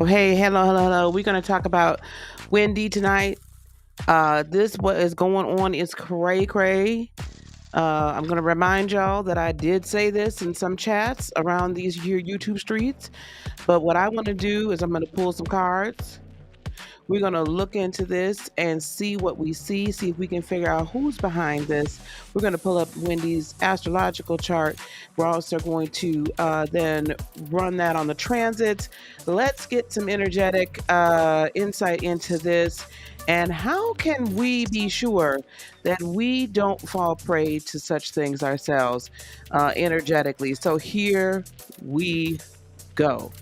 Oh, hey, hello. We're going to talk about Wendy tonight. This what is going on is cray. I'm going to remind y'all that I did say this in some chats around these here YouTube streets. But what I want to do is I'm going to pull some cards. We're going to look into this and see what we see if we can figure out who's behind this. We're going to pull up Wendy's astrological chart. We're also going to then run that on the transits. Let's get some energetic insight into this. And how can we be sure that we don't fall prey to such things ourselves energetically? So here we go.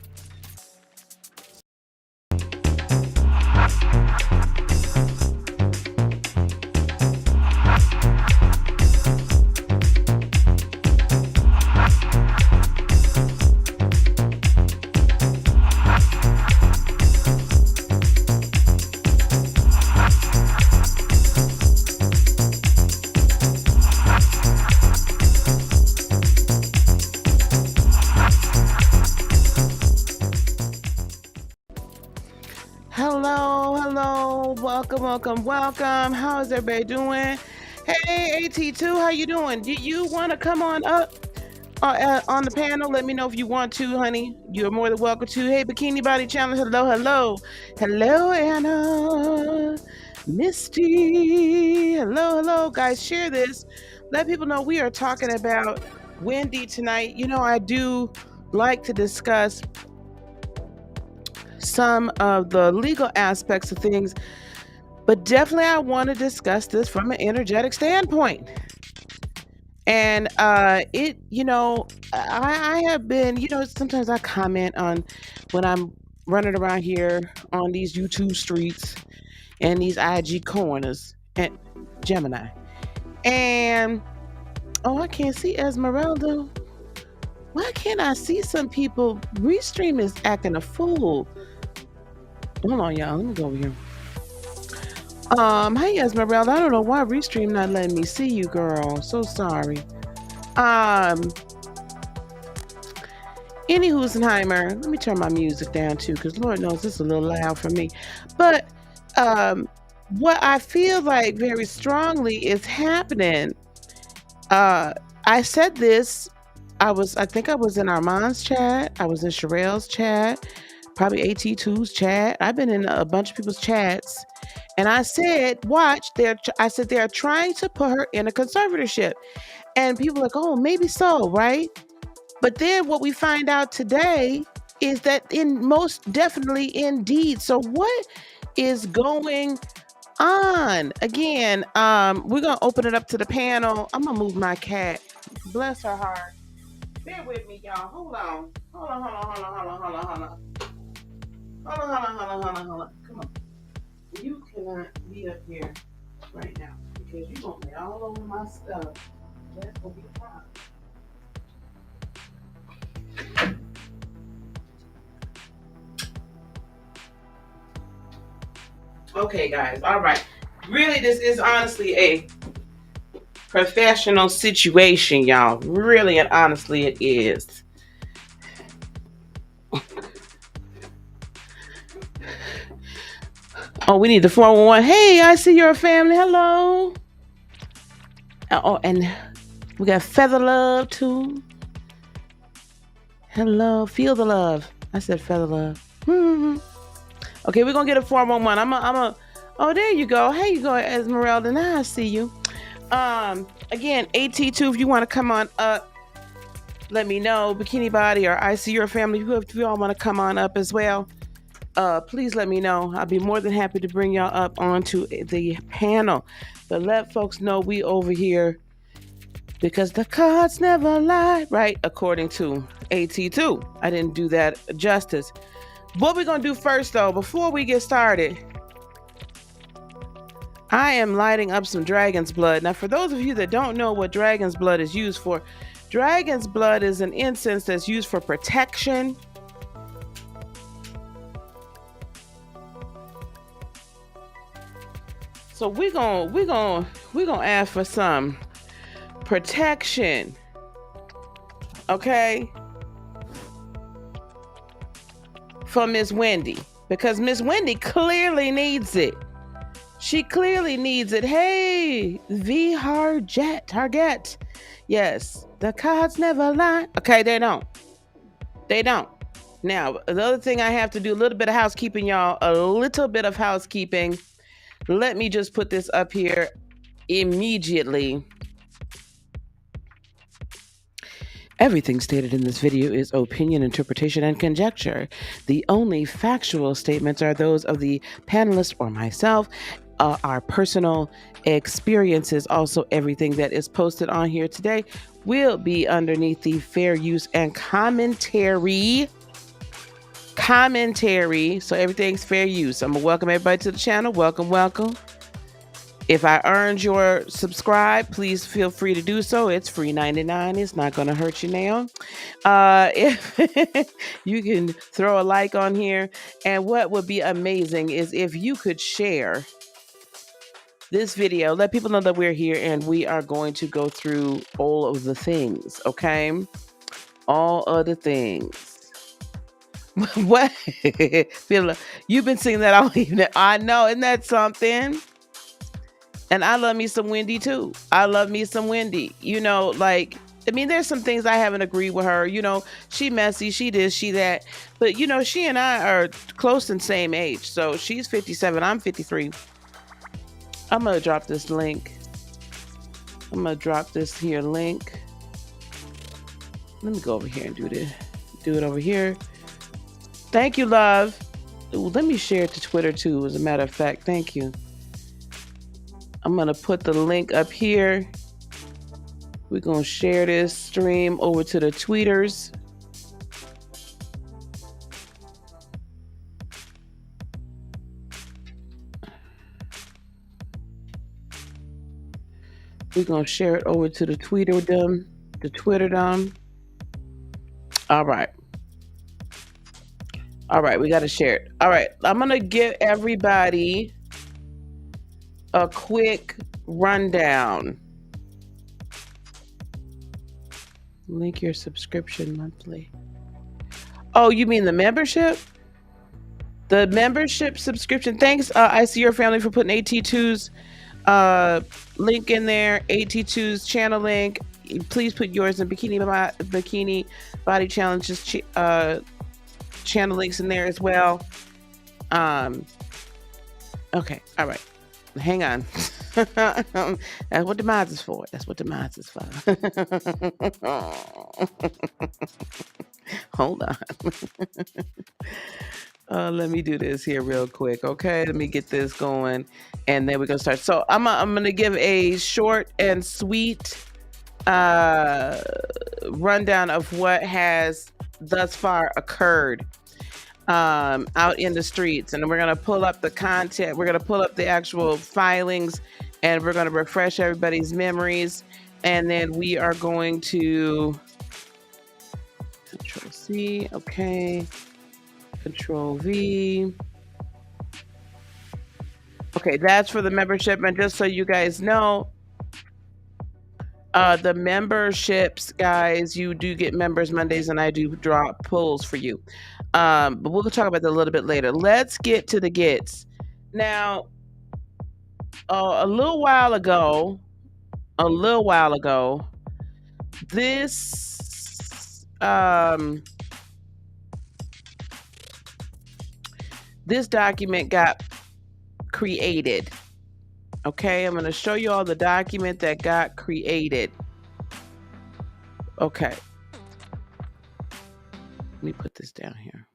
Hello. Welcome. How is everybody doing? Hey, AT2, how you doing? Do you want to come on up on the panel? Let me know if you want to, honey. You're more than welcome to. Hey, Bikini Body Challenge. Hello, Anna. Misty. Hello. Guys, share this. Let people know we are talking about Wendy tonight. You know, I do like to discuss some of the legal aspects of things, but definitely I want to discuss this from an energetic standpoint. And I have been, sometimes I comment on when I'm running around here on these YouTube streets and these IG corners and Gemini. And I can't see Esmeralda. Why can't I see some people? Restream is acting a fool. Hold on, y'all. Let me go over here. Hey Esmeralda, I don't know why Restream not letting me see you, girl. So sorry. Any Husenheimer, let me turn my music down too, because Lord knows this is a little loud for me. But what I feel like very strongly is happening. I said this. I think I was in Armand's chat. I was in Sherelle's chat. Probably AT2's chat. I've been in a bunch of people's chats. And I said, watch, they're trying to put her in a conservatorship. And people are like, oh, maybe so, right? But then what we find out today is that most definitely indeed. So what is going on? Again, we're going to open it up to the panel. I'm going to move my cat. Bless her heart. Bear with me, y'all. Hold on. Hold on. Come on. You cannot be up here right now because you're going to lay all over my stuff. That's going to be a problem. Okay, guys. All right. Really, this is honestly a professional situation, y'all. Really and honestly, it is. Oh, we need the 411. Hey, I see you're a family. Hello. Oh, and we got Feather Love too. Hello. Feel the love. I said Feather Love. Okay, we're gonna get a 411. Oh, there you go. Hey, you go, Esmeralda. Now I see you. Again, AT2, if you want to come on up, let me know. Bikini Body or I see your family. If you all want to come on up as well, please let me know. I'll be more than happy to bring y'all up onto the panel. But let folks know we over here because the cards never lie, right? According to AT2. I didn't do that justice. What we're going to do first, though, before we get started, I am lighting up some dragon's blood. Now, for those of you that don't know what dragon's blood is used for, dragon's blood is an incense that's used for protection. So we're gonna ask for some protection, okay, for Miss Wendy, because Miss Wendy clearly needs it. She clearly needs it. Hey, V Harget. Yes, the cards never lie. Okay, they don't. They don't. Now, the other thing I have to do, a little bit of housekeeping, y'all. A little bit of housekeeping. Let me just put this up here immediately. Everything stated in this video is opinion, interpretation, and conjecture. The only factual statements are those of the panelist or myself. Our personal experiences, also everything that is posted on here today, will be underneath the fair use and commentary. So everything's fair use. I'm gonna welcome everybody to the channel. Welcome. If I earned your subscribe, please feel free to do so. It's free 99. It's not going to hurt you now. If you can throw a like on here. And what would be amazing is if you could share this video, let people know that we're here and we are going to go through all of the things, okay? All of the things. What? You've been singing that all evening. I know, isn't that something? And I love me some Wendy too. I love me some Wendy. You know, like, I mean, there's some things I haven't agreed with her. You know, she messy, she this, she that. But, you know, she and I are close and same age. So she's 57, I'm 53. I'm going to drop this link. I'm going to drop this here link. Let me go over here and do it over here. Thank you, love. Ooh, let me share it to Twitter too, as a matter of fact. Thank you. I'm going to put the link up here. We're going to share this stream over to the tweeters. We're going to share it over to the Twitterdom. All right. We got to share it. All right. I'm going to give everybody a quick rundown. Link your subscription monthly. Oh, you mean the membership? The membership subscription. Thanks, I see your family, for putting AT2's link in there. AT2's channel link. Please put yours in Bikini Body Challenges channel links in there as well. Okay, all right. Hang on. That's what the mods is for. Hold on. Let me do this here real quick. Okay, let me get this going, and then we're gonna start. So I'm gonna give a short and sweet rundown of what has thus far occurred out in the streets, and we're going to pull up the content. We're going to pull up the actual filings, and we're going to refresh everybody's memories, and then we are going to Control C, okay, Control V. Okay, that's for the membership. And just so you guys know, the memberships, guys, you do get members Mondays, and I do draw pulls for you. But we'll talk about that a little bit later. Let's get to the gets. Now, a little while ago, this this document got created. Okay, I'm going to show you all the document that got created. Okay. Let me put this down here.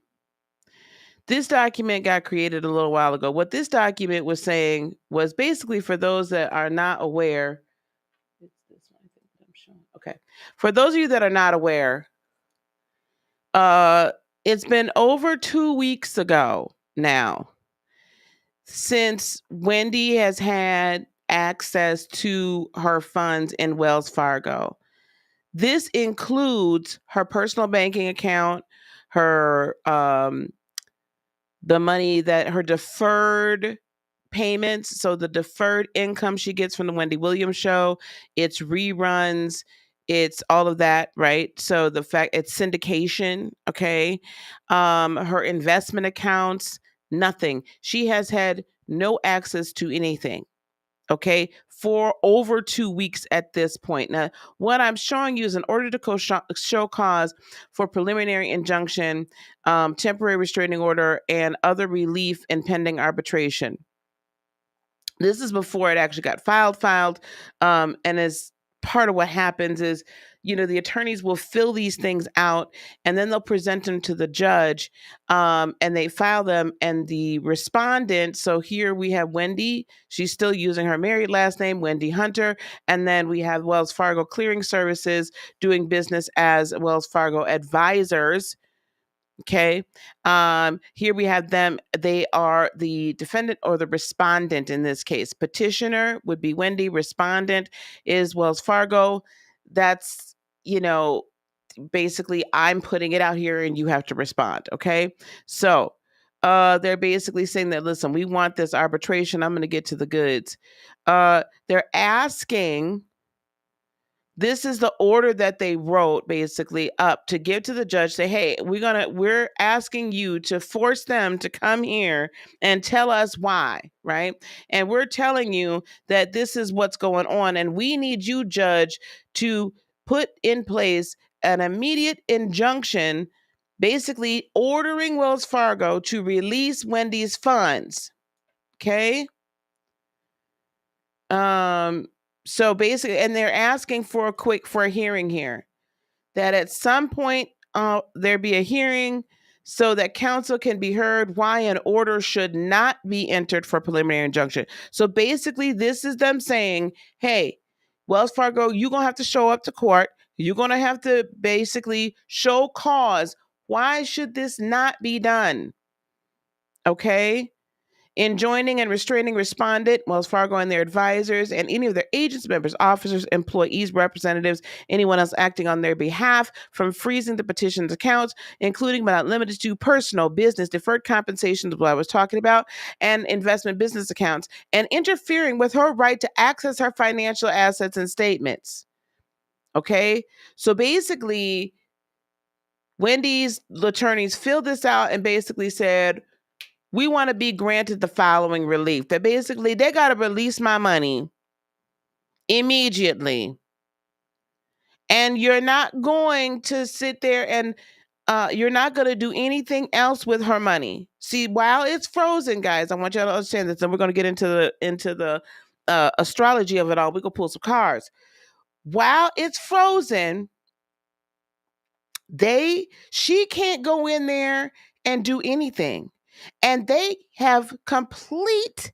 This document got created a little while ago. What this document was saying was basically, for those that are not aware, it's this one I think that I'm showing. Okay. For those of you that are not aware, it's been over 2 weeks ago now since Wendy has had access to her funds in Wells Fargo. This includes her personal banking account, her the money that her deferred payments, so the deferred income she gets from the Wendy Williams show, its reruns, It's all of that, right? So the fact it's syndication, okay? Her investment accounts, nothing. She has had no access to anything, okay, for over 2 weeks at this point. Now, what I'm showing you is in order to show cause for preliminary injunction, temporary restraining order, and other relief in pending arbitration. This is before it actually got filed. And as part of what happens is, the attorneys will fill these things out and then they'll present them to the judge, and they file them. And the respondent, so here we have Wendy, she's still using her married last name, Wendy Hunter. And then we have Wells Fargo Clearing Services doing business as Wells Fargo Advisors. Okay. Here we have them. They are the defendant or the respondent in this case. Petitioner would be Wendy. Respondent is Wells Fargo. That's, basically I'm putting it out here and you have to respond. Okay. So they're basically saying that, listen, we want this arbitration. I'm going to get to the goods. They're asking, this is the order that they wrote basically up to give to the judge, say, hey, we're asking you to force them to come here and tell us why, right? And we're telling you that this is what's going on. And we need you, judge, to put in place an immediate injunction, basically ordering Wells Fargo to release Wendy's funds. Okay. So basically, and they're asking for a hearing here, that at some point there be a hearing so that counsel can be heard why an order should not be entered for preliminary injunction. So basically, this is them saying, hey, Wells Fargo, you're going to have to show up to court. You're going to have to basically show cause. Why should this not be done? Okay. Enjoining and restraining respondent, Wells Fargo and their advisors, and any of their agents, members, officers, employees, representatives, anyone else acting on their behalf from freezing the petition's accounts, including but not limited to personal, business, deferred compensation, what I was talking about, and investment business accounts, and interfering with her right to access her financial assets and statements. Okay? So basically, Wendy's attorneys filled this out and basically said, we want to be granted the following relief. That basically they got to release my money immediately. And you're not going to sit there and you're not going to do anything else with her money. See, while it's frozen, guys, I want you to understand this. And we're going to get into the astrology of it all. We're going to pull some cards. While it's frozen, she can't go in there and do anything. And they have complete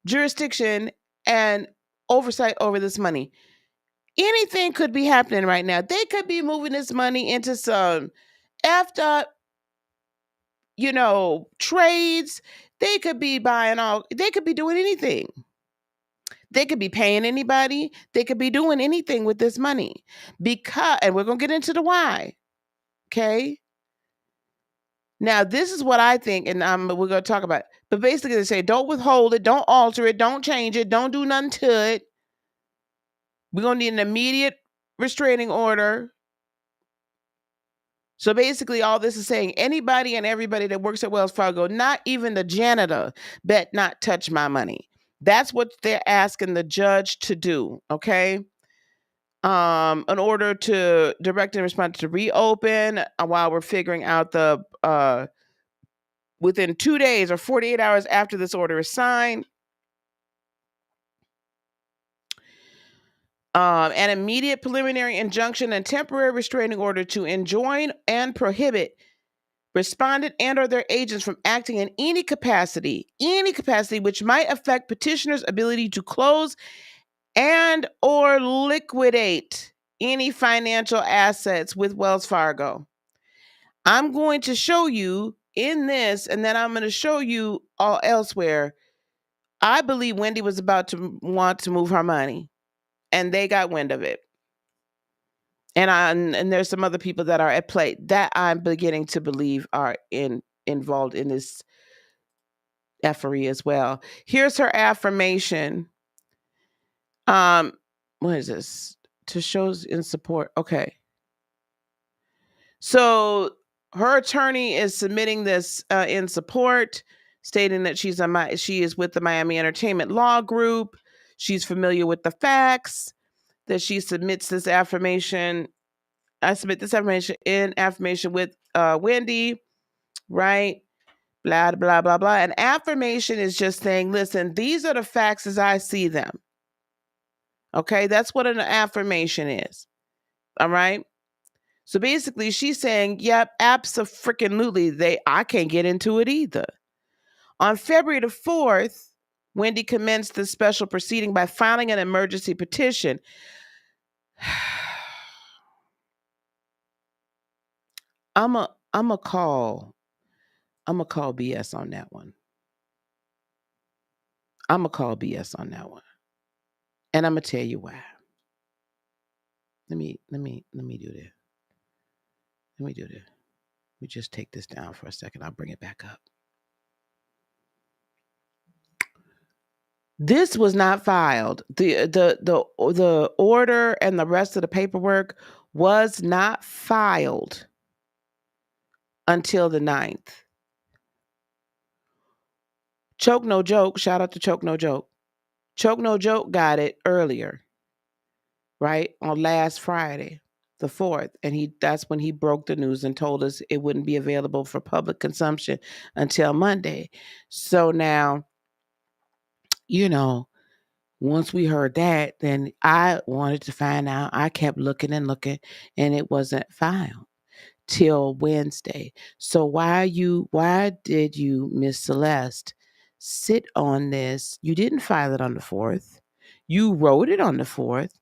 jurisdiction and oversight over this money. Anything could be happening right now. They could be moving this money into some effed up, trades. They could be they could be doing anything. They could be paying anybody. They could be doing anything with this money and we're going to get into the why. Okay. Now, this is what I think, and we're going to talk about it. But basically, they say, don't withhold it, don't alter it, don't change it, don't do nothing to it. We're going to need an immediate restraining order. So basically, all this is saying, anybody and everybody that works at Wells Fargo, not even the janitor, bet not touch my money. That's what they're asking the judge to do, okay? In order to direct and respond to reopen while we're figuring out within 2 days or 48 hours after this order is signed. An immediate preliminary injunction and temporary restraining order to enjoin and prohibit respondent and or their agents from acting in any capacity which might affect petitioner's ability to close and or liquidate any financial assets with Wells Fargo. I'm going to show you in this, and then I'm going to show you all elsewhere. I believe Wendy was about to want to move her money, and they got wind of it. And there's some other people that are at play that I'm beginning to believe are involved in this effery as well. Here's her affirmation. what is this? To shows in support. Okay. So her attorney is submitting this in support, stating that she is with the Miami Entertainment Law Group. She's familiar with the facts, that she submits this affirmation. I submit this affirmation with Wendy, right? Blah, blah, blah, blah. An affirmation is just saying, listen, these are the facts as I see them. Okay, that's what an affirmation is. All right. So basically, she's saying, yep, abso-freaking-lutely, I can't get into it either. On February the 4th, Wendy commenced the special proceeding by filing an emergency petition. I'm a call BS on that one. I'm a call BS on that one. And I'm gonna tell you why. Let me do this. Let me do this. Let me just take this down for a second. I'll bring it back up. This was not filed. The order and the rest of the paperwork was not filed until the 9th. Choke No Joke, shout out to Choke No Joke. Choke No Joke got it earlier, right? On last Friday, the 4th. And that's when he broke the news and told us it wouldn't be available for public consumption until Monday. So now, once we heard that, then I wanted to find out. I kept looking and looking, and it wasn't filed till Wednesday. So why did you, Miss Celeste, sit on this? You didn't file it on the 4th. You wrote it on the 4th,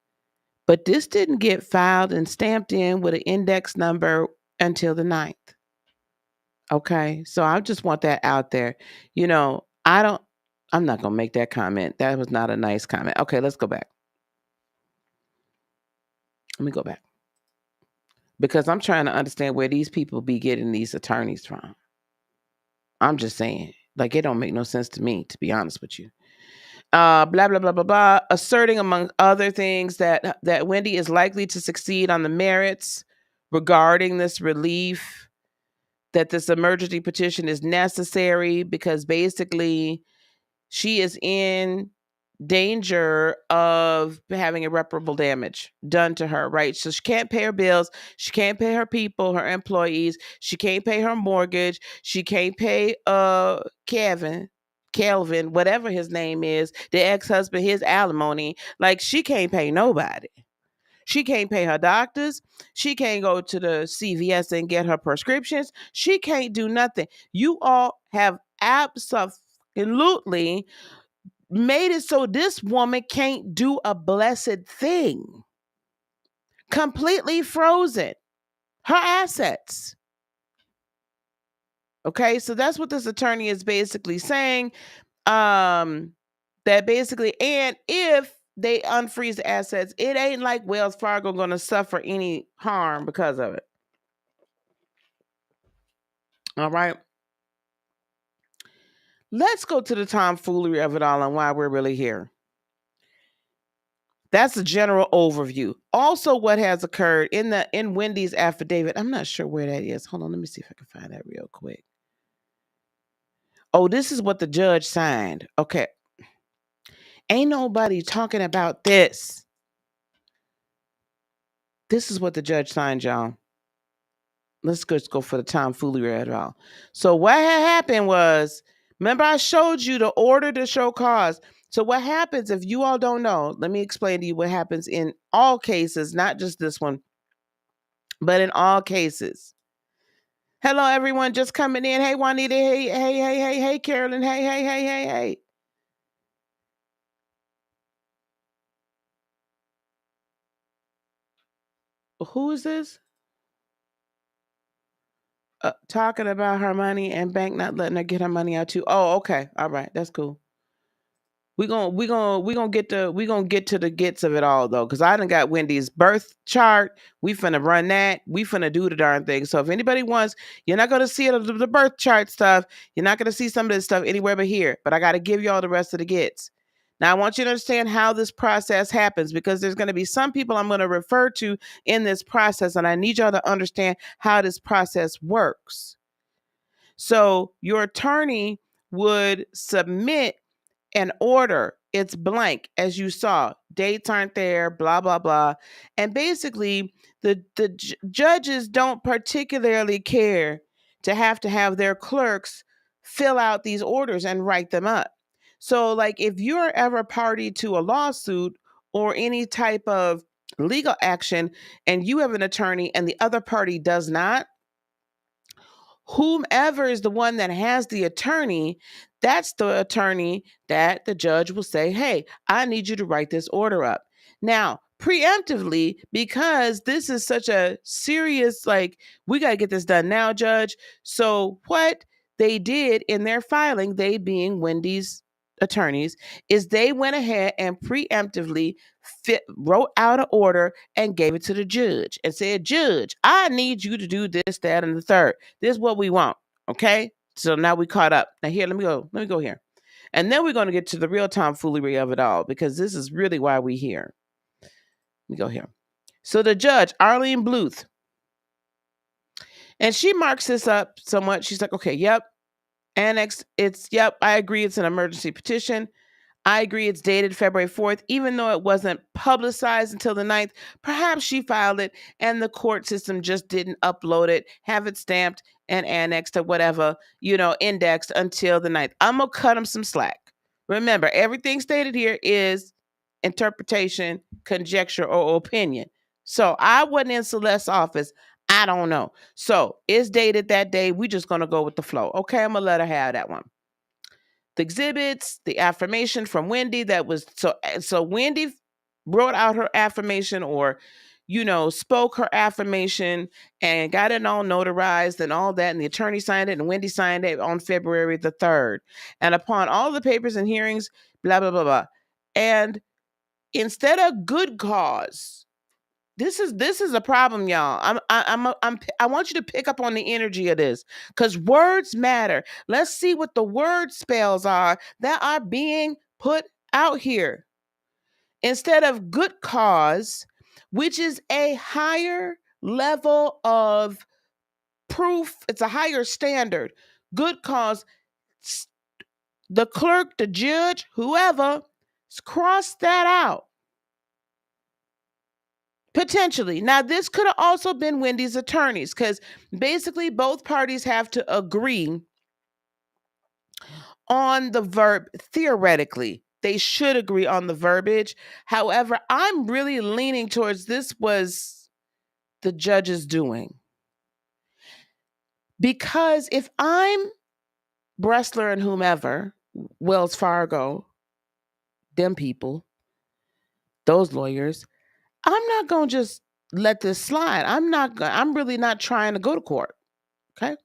but this didn't get filed and stamped in with an index number until the 9th. Okay, so I just want that out there. I'm not going to make that comment. That was not a nice comment. Okay, let's go back. Let me go back. Because I'm trying to understand where these people be getting these attorneys from. I'm just saying. Like, it don't make no sense to me, to be honest with you. Blah, blah, blah, blah, blah. Asserting, among other things, that Wendy is likely to succeed on the merits regarding this relief, that this emergency petition is necessary because basically she is in danger of having irreparable damage done to her, right? So she can't pay her bills. She can't pay her people, her employees. She can't pay her mortgage. She can't pay Kelvin, whatever his name is, the ex-husband, his alimony. Like, she can't pay nobody. She can't pay her doctors. She can't go to the CVS and get her prescriptions. She can't do nothing. You all have absolutely made it so this woman can't do a blessed thing. Completely frozen her assets. Okay, so that's what this attorney is basically saying. That basically, and if they unfreeze the assets, it ain't like Wells Fargo going to suffer any harm because of it. All right. Let's go to the tomfoolery of it all and why we're really here. That's a general overview. Also, what has occurred in Wendy's affidavit. I'm not sure where that is. Hold on, let me see if I can find that real quick. Oh, this is what the judge signed. Okay. Ain't nobody talking about this. This is what the judge signed, y'all. Let's just go for the tomfoolery at all. So what had happened was, remember I showed you the order to show cause. So what happens, if you all don't know, let me explain to you what happens in all cases, not just this one, but in all cases. Hello, everyone just coming in. Hey, Juanita. Hey, Carolyn. Hey. Who is this? Talking about her money and bank not letting her get her money out too. Oh, okay. All right. That's cool. We gonna get to the gets of it all though, because I done got Wendy's birth chart. We finna run that. We finna do the darn thing. So if anybody wants, you're not gonna see the birth chart stuff. You're not gonna see some of this stuff anywhere but here. But I gotta give y'all the rest of the gets. Now, I want you to understand how this process happens, because there's going to be some people I'm going to refer to in this process, and I need y'all to understand how this process works. So your attorney would submit an order. It's blank, as you saw. Dates aren't there, blah, blah, blah. And basically, the judges don't particularly care to have their clerks fill out these orders and write them up. So, like, if you're ever party to a lawsuit or any type of legal action and you have an attorney and the other party does not, whomever is the one that has the attorney, that's the attorney that the judge will say, hey, I need you to write this order up. Now, preemptively, because this is such a serious, like, we got to get this done now, judge. So what they did in their filing, they being Wendy's attorneys, is they went ahead and preemptively wrote out an order and gave it to the judge and said, Judge, I need you to do this, that, and the third. This is what we want. Okay. So now we caught up. Now here, let me go here. And then we're going to get to the real tomfoolery of it all, because this is really why we're here. Let me go here. So the judge, Arlene Bluth, and she marks this up somewhat. She's like, okay, yep. Annex, yep, I agree. It's an emergency petition. I agree it's dated February 4th, even though it wasn't publicized until the 9th. Perhaps she filed it and the court system just didn't upload it, have it stamped and annexed or whatever, indexed until the 9th. I'm going to cut them some slack. Remember, everything stated here is interpretation, conjecture, or opinion. So I wasn't in Celeste's office. I don't know. So it's dated that day. We just going to go with the flow. Okay, I'm going to let her have that one. The exhibits, the affirmation from Wendy that was so Wendy wrote out her affirmation, or spoke her affirmation and got it all notarized and all that, and the attorney signed it and Wendy signed it on February the 3rd. And upon all the papers and hearings, blah blah blah blah. And instead of good cause, this is a problem, y'all. I want you to pick up on the energy of this, because words matter. Let's see what the word spells are that are being put out here. Instead of good cause, which is a higher level of proof, it's a higher standard. Good cause, the clerk, the judge, whoever, cross that out. Potentially. Now, this could have also been Wendy's attorneys, because basically both parties have to agree on the verb. Theoretically, they should agree on the verbiage. However, I'm really leaning towards this was the judge's doing. Because if I'm Bressler and whomever, Wells Fargo, them people, those lawyers, I'm not going to just let this slide. I'm really not trying to go to court. Okay.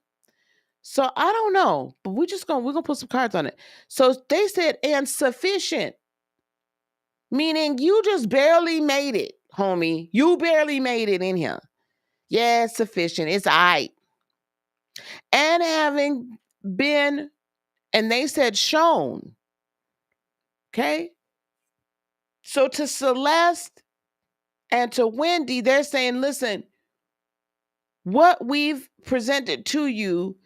So I don't know, but we're going to put some cards on it. So they said, and sufficient, meaning you just barely made it, homie. You barely made it in here. Yeah, it's sufficient. It's all right. And having been, and they said shown. Okay. So to Celeste and to Wendy, they're saying, listen, what we've presented to you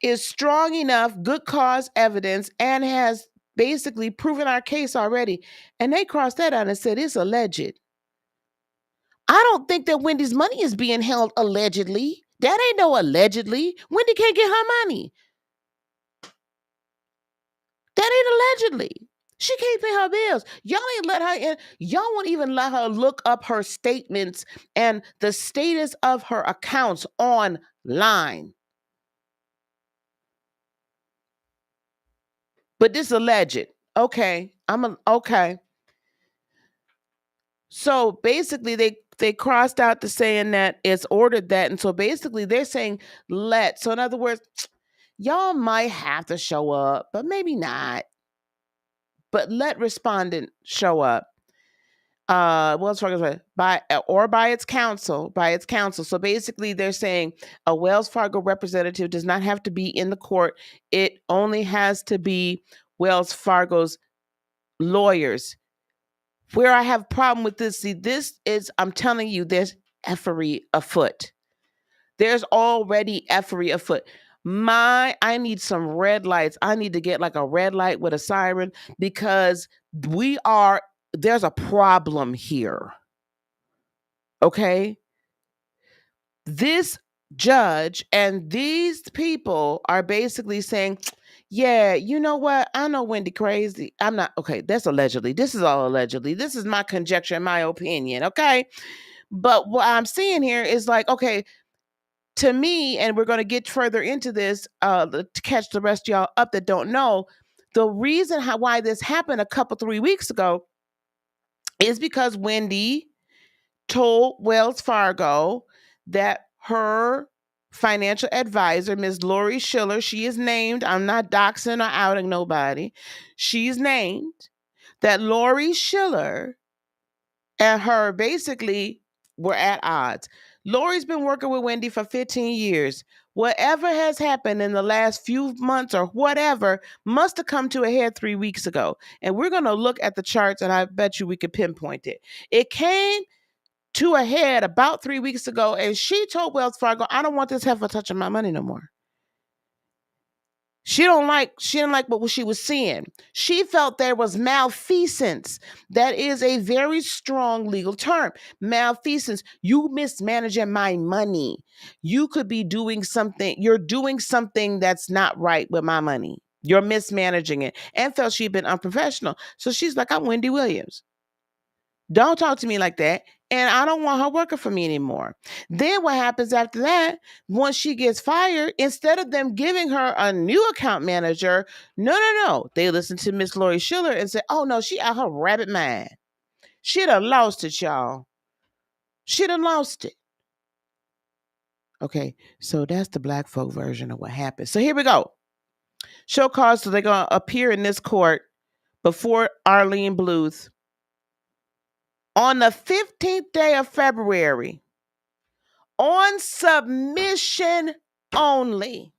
is strong enough, good cause evidence, and has basically proven our case already. And they crossed that out and said it's alleged. I don't think that Wendy's money is being held allegedly. That ain't no allegedly. Wendy can't get her money. That ain't allegedly. She can't pay her bills. Y'all ain't let her in. Y'all won't even let her look up her statements and the status of her accounts online. But this alleged. Okay. Okay. So basically they crossed out the saying that it's ordered that. And so basically they're saying so in other words, y'all might have to show up, but maybe not. But let respondent show up. Wells Fargo by its counsel. So basically they're saying a Wells Fargo representative does not have to be in the court. It only has to be Wells Fargo's lawyers. Where I have a problem with this, see, this is, I'm telling you, there's effery afoot. There's already effery afoot. I need some red lights. I need to get like a red light with a siren, because there's a problem here. Okay? This judge and these people are basically saying, yeah, you know what? I know Wendy crazy. I'm not, okay, that's allegedly. This is all allegedly. This is my conjecture and my opinion, okay? But what I'm seeing here is like, okay, to me, and we're going to get further into this to catch the rest of y'all up that don't know, the reason why this happened 3 weeks ago is because Wendy told Wells Fargo that her financial advisor, Ms. Lori Schiller, she is named, I'm not doxing or outing nobody, she's named, that Lori Schiller and her basically were at odds. Lori's been working with Wendy for 15 years. Whatever has happened in the last few months or whatever must have come to a head 3 weeks ago. And we're going to look at the charts, and I bet you we could pinpoint it. It came to a head about 3 weeks ago, and she told Wells Fargo, I don't want this heifer touching my money no more. She didn't like what she was seeing. She felt there was malfeasance. That is a very strong legal term. Malfeasance. You mismanaging my money. You could be doing something. You're doing something that's not right with my money. You're mismanaging it. And felt she'd been unprofessional. So she's like, I'm Wendy Williams. Don't talk to me like that. And I don't want her working for me anymore. Then what happens after that, once she gets fired, instead of them giving her a new account manager, no. They listen to Miss Lori Schiller and say, oh no, she out her rabbit mind. She done lost it, y'all. She done lost it. Okay, so that's the black folk version of what happened. So here we go. Show cause, so they're going to appear in this court before Arlene Bluth on the 15th day of February, on submission only.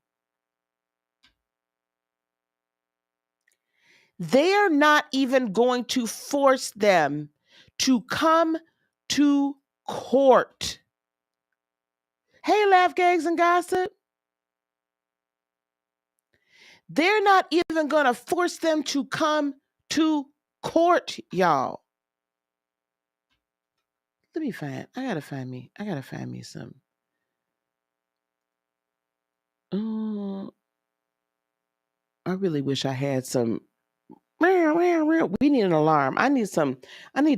They're not even going to force them to come to court. Hey, laugh, gags, and gossip. They're not even going to force them to come to court, y'all. Let me find. I gotta find me some. I really wish I had some. We need an alarm. I need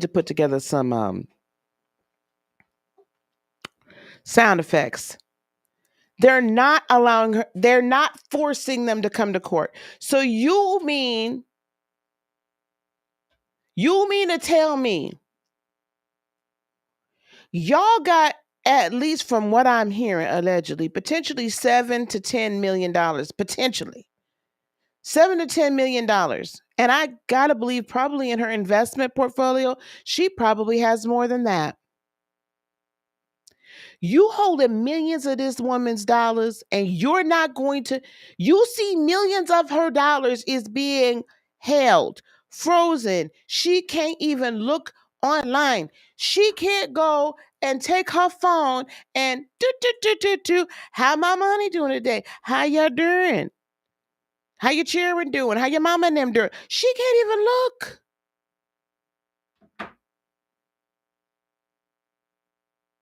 to put together some sound effects. They're not allowing her. They're not forcing them to come to court. So you mean to tell me y'all got, at least from what I'm hearing, allegedly, potentially $7 to $10 million, potentially $7 to $10 million. And I gotta believe probably in her investment portfolio, she probably has more than that. You holding millions of this woman's dollars, and you're not going to, you see millions of her dollars is being held, frozen. She can't even look online. She can't go and take her phone and how my money doing today? How y'all doing? How your children doing? How your mama and them doing? She can't even look.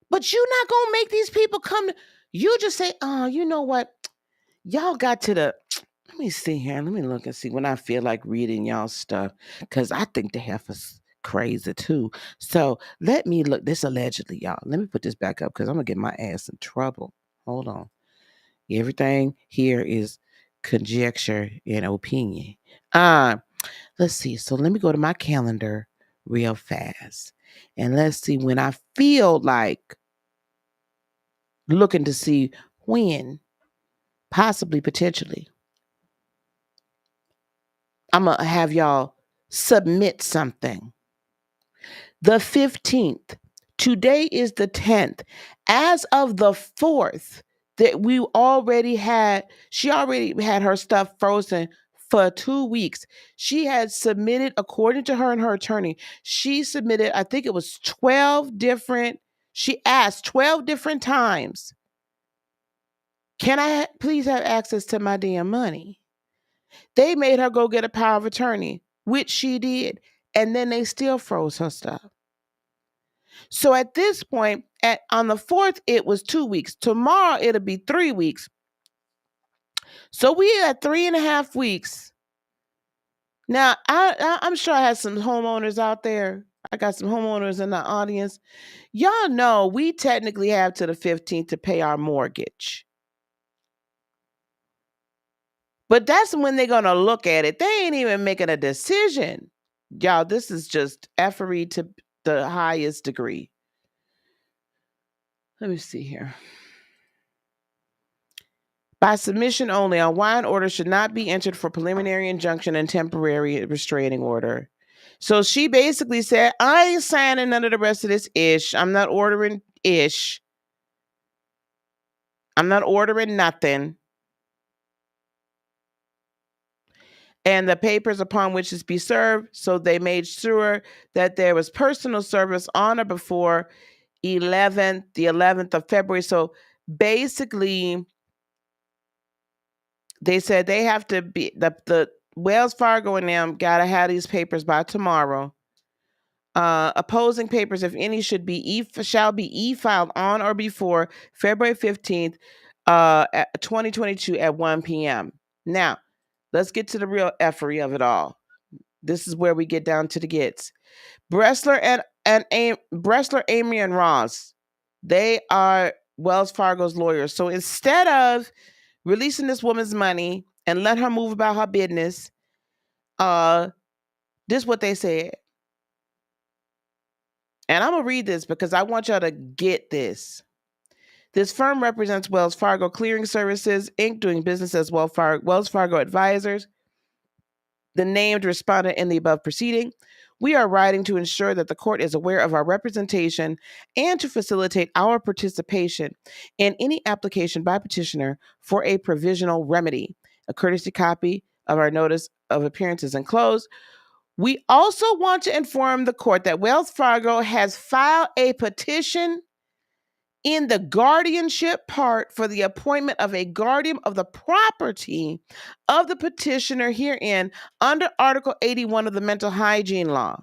But you're not going to make these people come. You just say, oh, you know what? Y'all got to the, let me see here. Let me look and see when I feel like reading y'all stuff. Because I think the heifer's crazy too. So let me look. This allegedly, y'all. Let me put this back up because I'm going to get my ass in trouble. Hold on. Everything here is conjecture and opinion. Let's see. So let me go to my calendar real fast. And let's see when I feel like looking to see when, possibly, potentially, I'm going to have y'all submit something. The 15th. Today is the 10th. As of the 4th, that she already had her stuff frozen for 2 weeks. She had submitted, according to her and her attorney, she submitted, I think it was 12 different, she asked 12 different times, can I please have access to my damn money? They made her go get a power of attorney, which she did. And then they still froze her stuff. So at this point, on the 4th, it was 2 weeks. Tomorrow, it'll be 3 weeks. So we had 3.5 weeks. Now, I'm sure I have some homeowners out there. I got some homeowners in the audience. Y'all know we technically have to the 15th to pay our mortgage. But that's when they're going to look at it. They ain't even making a decision. Y'all, this is just effery to the highest degree. Let me see here. By submission only, a wine order should not be entered for preliminary injunction and temporary restraining order. So she basically said, I ain't signing none of the rest of this ish. I'm not ordering ish. I'm not ordering nothing. And the papers upon which this be served, so they made sure that there was personal service on or before the 11th of February. So basically, they said they have to be, the Wells Fargo and them got to have these papers by tomorrow. Opposing papers, if any, shall be e-filed on or before February 15th, 2022 at 1 p.m. Now, let's get to the real effery of it all. This is where we get down to the gets. Bressler, Amy, and Ross, they are Wells Fargo's lawyers. So instead of releasing this woman's money and let her move about her business, this is what they said. And I'm going to read this because I want y'all to get this. This firm represents Wells Fargo Clearing Services, Inc., doing business as Wells Fargo Advisors, the named respondent in the above proceeding. We are writing to ensure that the court is aware of our representation and to facilitate our participation in any application by petitioner for a provisional remedy. A courtesy copy of our notice of appearance is enclosed. We also want to inform the court that Wells Fargo has filed a petition in the guardianship part for the appointment of a guardian of the property of the petitioner herein under Article 81 of the Mental Hygiene Law.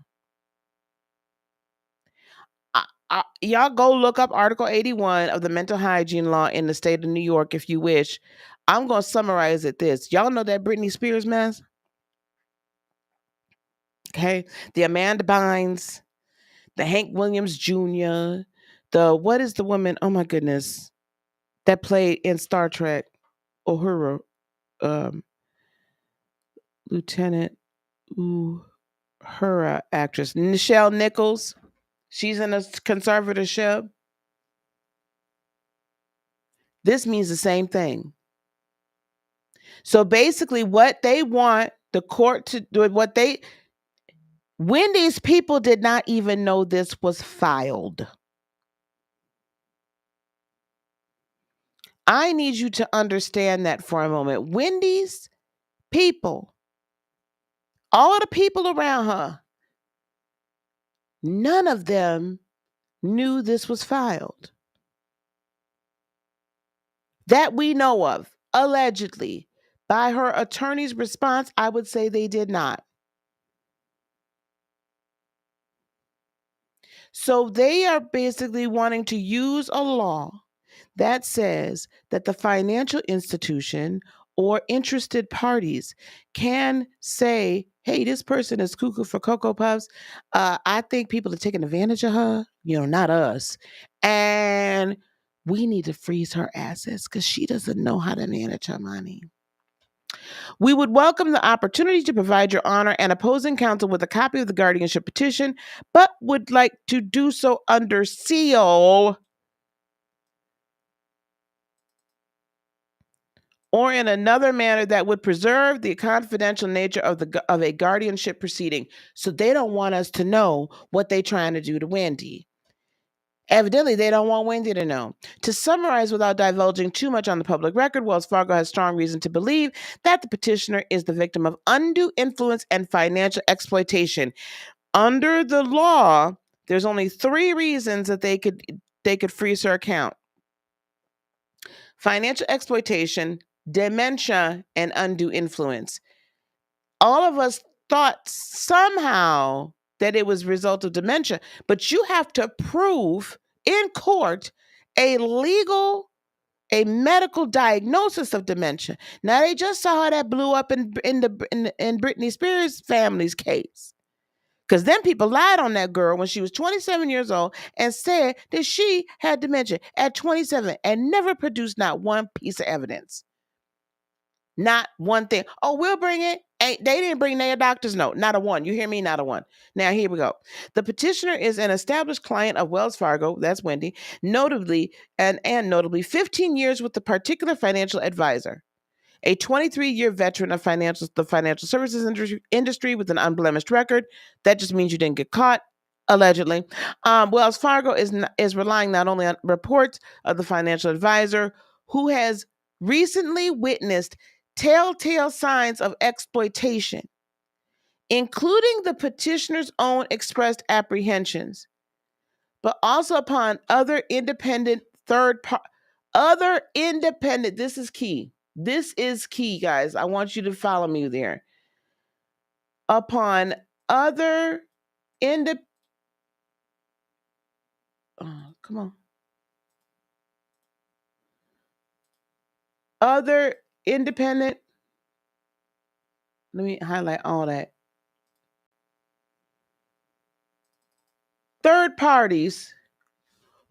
Y'all go look up Article 81 of the Mental Hygiene Law in the state of New York if you wish. I'm going to summarize it this. Y'all know that Britney Spears mess? Okay. The Amanda Bynes, the Hank Williams Jr., what is the woman, oh my goodness, that played in Star Trek, Uhura, Lieutenant Uhura actress, Nichelle Nichols. She's in a conservatorship. This means the same thing. So basically what they want the court to do, Wendy's people did not even know this was filed. I need you to understand that for a moment. Wendy's people, all the people around her, none of them knew this was filed. That we know of, allegedly. By her attorney's response, I would say they did not. So they are basically wanting to use a law that says that the financial institution or interested parties can say, hey, this person is cuckoo for Cocoa Puffs. I think people are taking advantage of her, not us. And we need to freeze her assets because she doesn't know how to manage her money. We would welcome the opportunity to provide your honor and opposing counsel with a copy of the guardianship petition, but would like to do so under seal or in another manner that would preserve the confidential nature of a guardianship proceeding. So they don't want us to know what they're trying to do to Wendy. Evidently, they don't want Wendy to know. To summarize without divulging too much on the public record, Wells Fargo has strong reason to believe that the petitioner is the victim of undue influence and financial exploitation. Under the law, there's only 3 reasons that they could freeze her account: financial exploitation, dementia, and undue influence. All of us thought somehow that it was a result of dementia, but you have to prove in court a medical diagnosis of dementia. Now they just saw how that blew up in Britney Spears' family's case. Because then people lied on that girl when she was 27 years old and said that she had dementia at 27 and never produced not one piece of evidence. Not one thing. Oh, we'll bring it. They didn't bring their doctor's note. Not a one. You hear me? Not a one. Now, here we go. The petitioner is an established client of Wells Fargo. That's Wendy. Notably, 15 years with the particular financial advisor. A 23-year veteran of the financial services industry with an unblemished record. That just means you didn't get caught, allegedly. Wells Fargo is relying not only on reports of the financial advisor, who has recently witnessed telltale signs of exploitation, including the petitioner's own expressed apprehensions, but also upon other independent this is key. This is key, guys. I want you to follow me there. Upon other other independent, let me highlight all that. Third parties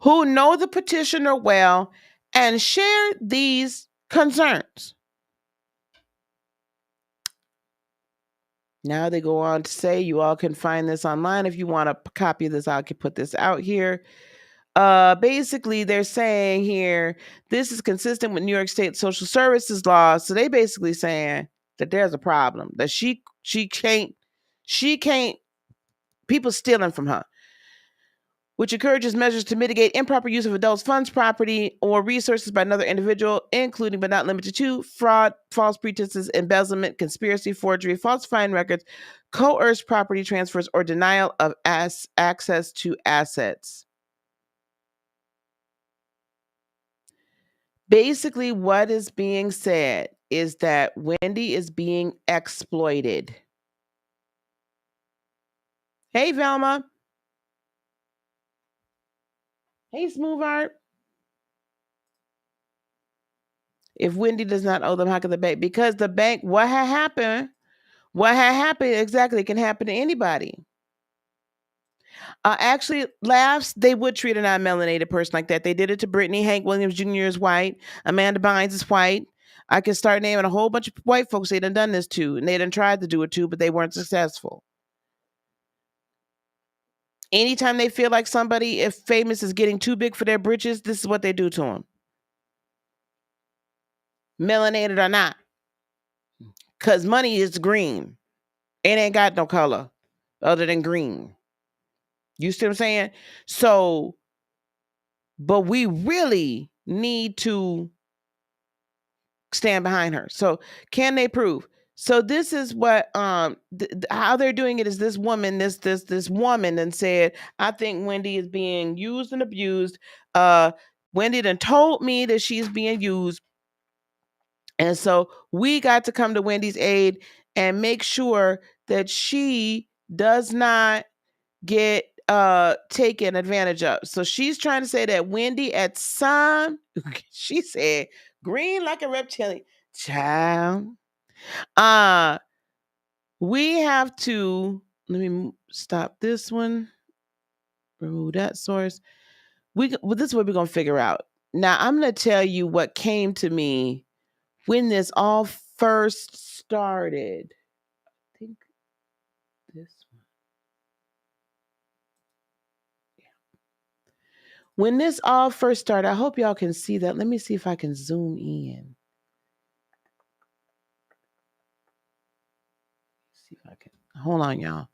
who know the petitioner well and share these concerns. Now they go on to say, you all can find this online. If you want a copy of this, I can put this out here. Basically, they're saying here, this is consistent with New York State social services law. So they basically saying that there's a problem, that she can't, people stealing from her, which encourages measures to mitigate improper use of adults' funds, property, or resources by another individual, including but not limited to fraud, false pretenses, embezzlement, conspiracy, forgery, falsifying records, coerced property transfers, or denial of access to assets. Basically, what is being said is that Wendy is being exploited. Hey, Velma. Hey, Smooth Art. If Wendy does not owe them, how can the bank? Because the bank, what had happened exactly can happen to anybody. Actually, laughs, they would treat a non-melanated person like that. They did it to Brittany. Hank Williams Jr. is white. Amanda Bynes is white. I can start naming a whole bunch of white folks they done this to, and they done tried to do it too, but they weren't successful. Anytime they feel like somebody, if famous, is getting too big for their britches, this is what they do to them. Melanated or not. Because money is green. It ain't got no color other than green. You see what I'm saying? So, but we really need to stand behind her. So, can they prove? So this is what how they're doing it is this woman, this woman, and said, I think Wendy is being used and abused. Wendy done told me that she's being used. And so we got to come to Wendy's aid and make sure that she does not get taken advantage of. So she's trying to say that Wendy at some, she said, green like a reptilian. Child. We have to, let me stop this one. Remove that source. This is what we're going to figure out. Now, I'm going to tell you what came to me when this all first started. I think this one. Yeah. When this all first started, I hope y'all can see that. Let me see if I can zoom in. See if I can. Hold on, y'all.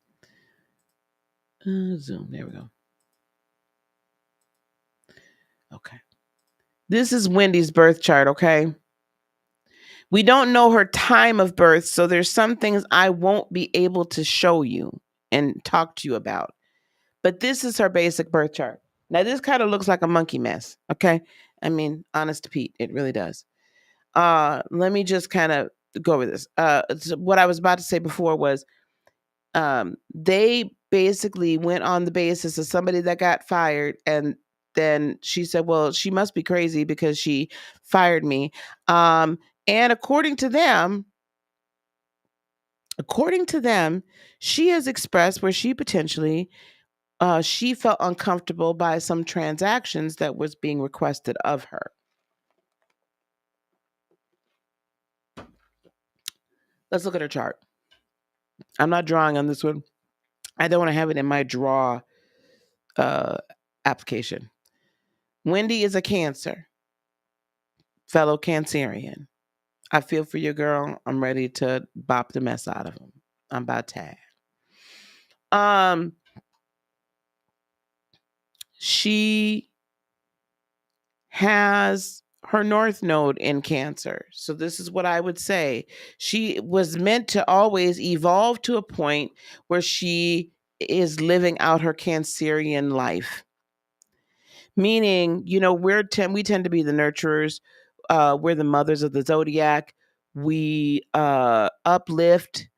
Zoom. There we go. Okay. This is Wendy's birth chart, okay? We don't know her time of birth, so there's some things I won't be able to show you and talk to you about. But this is her basic birth chart. Now, this kind of looks like a monkey mess, okay? I mean, honest to Pete, it really does. Let me just kind of go over this. What I was about to say before was they basically went on the basis of somebody that got fired, and then she said, well, she must be crazy because she fired me. And according to them, she has expressed where she potentially she felt uncomfortable by some transactions that was being requested of her. Let's look at her chart. I'm not drawing on this one. I don't want to have it in my draw application. Wendy is a Cancer, fellow Cancerian. I feel for your girl. I'm ready to bop the mess out of him. I'm about to. She has her North Node in Cancer. So this is what I would say. She was meant to always evolve to a point where she is living out her Cancerian life. Meaning, we tend to be the nurturers. We're the mothers of the zodiac. We uplift.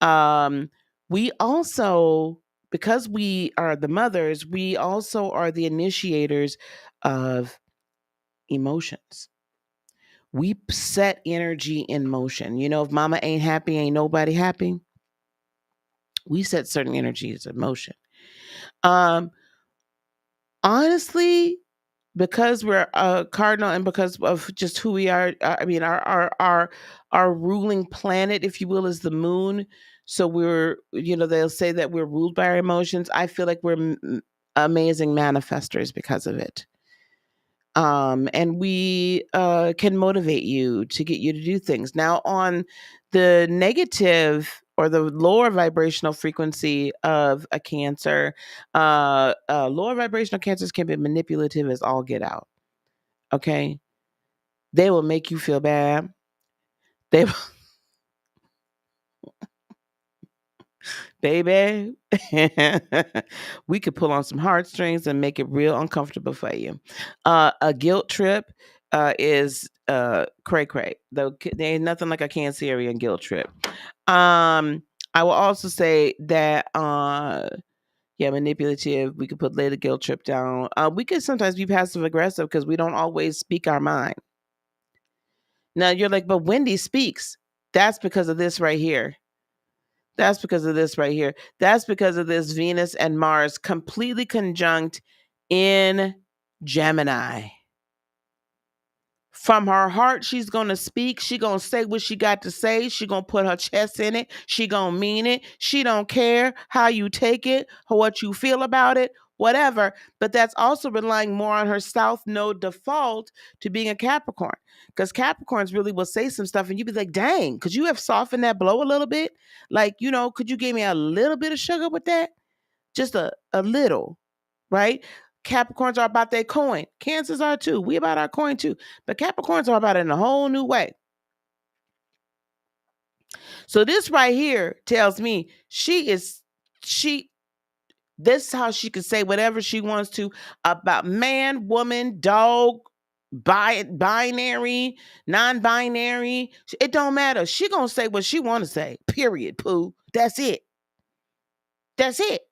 We also, because we are the mothers, we also are the initiators of emotions. We set energy in motion. If mama ain't happy, ain't nobody happy. We set certain energies in motion. Honestly, because we're a cardinal and because of just who we are, I mean, our ruling planet, if you will, is the moon. So they'll say that we're ruled by our emotions. I feel like we're amazing manifestors because of it. And we can motivate you to get you to do things. Now, on the negative or the lower vibrational frequency of a Cancer, lower vibrational Cancers can be manipulative as all get out. Okay, they will make you feel bad. They, baby, we could pull on some heartstrings and make it real uncomfortable for you. A guilt trip is cray cray. Though there ain't nothing like a Cancerian guilt trip. I will also say that manipulative. We could put lay the guilt trip down. We could sometimes be passive aggressive because we don't always speak our mind. Now you're like, but Wendy speaks. That's because of this right here. That's because of this right here. That's because of this Venus and Mars completely conjunct in Gemini. From her heart, she's going to speak. She going to say what she got to say. She going to put her chest in it. She going to mean it. She don't care how you take it or what you feel about it, whatever. But that's also relying more on her South Node default to being a Capricorn. Because Capricorns really will say some stuff and you'd be like, dang, could you have softened that blow a little bit? Like, could you give me a little bit of sugar with that? Just a little, right? Capricorns are about their coin. Cancers are too. We about our coin too. But Capricorns are about it in a whole new way. So this right here tells me this is how she can say whatever she wants to about man, woman, dog, binary, non-binary. It don't matter. She gonna say what she want to say. Period. Pooh. That's it. That's it.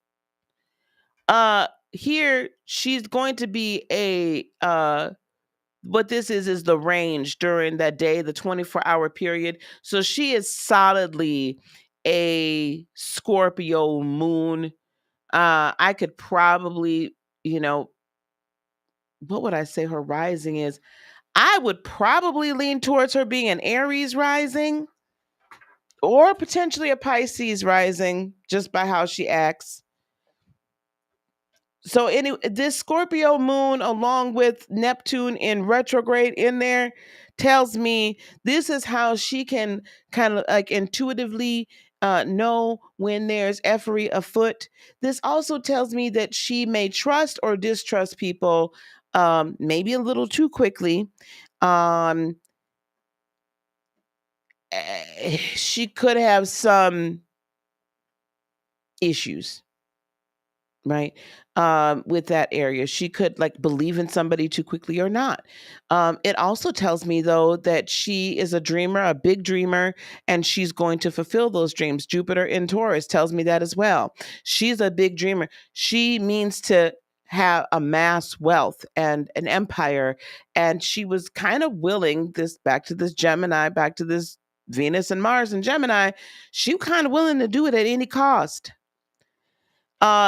Here she's going to be what this is the range during that day, the 24-hour period. So she is solidly a Scorpio moon. I could probably, what would I say her rising is? I would probably lean towards her being an Aries rising or potentially a Pisces rising just by how she acts. So anyway, this Scorpio moon, along with Neptune in retrograde in there, tells me this is how she can kind of like intuitively know when there's effery afoot. This also tells me that she may trust or distrust people maybe a little too quickly. She could have some issues, right? With that area. She could like believe in somebody too quickly or not. It also tells me though that she is a dreamer, a big dreamer, and she's going to fulfill those dreams. Jupiter in Taurus tells me that as well. She's a big dreamer. She means to have amass wealth and an empire. And she was kind of willing, this back to this Gemini, back to this Venus and Mars and Gemini, she was kind of willing to do it at any cost.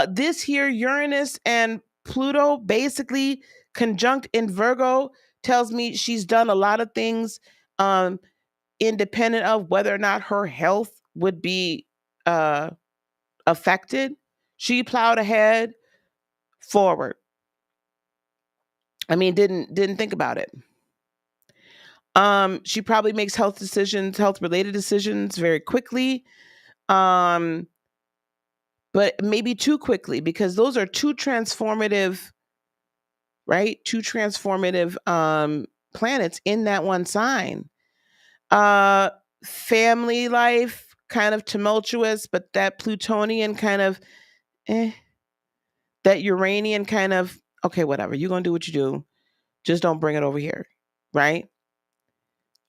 This here, Uranus and Pluto basically conjunct in Virgo tells me she's done a lot of things independent of whether or not her health would be affected. She plowed ahead forward. I mean, didn't think about it. She probably makes health decisions, health related decisions very quickly. But maybe too quickly, because those are two transformative, right? Two transformative planets in that one sign. Family life, kind of tumultuous, but that Plutonian kind of, that Uranian kind of, okay, whatever. You're gonna do what you do. Just don't bring it over here, right?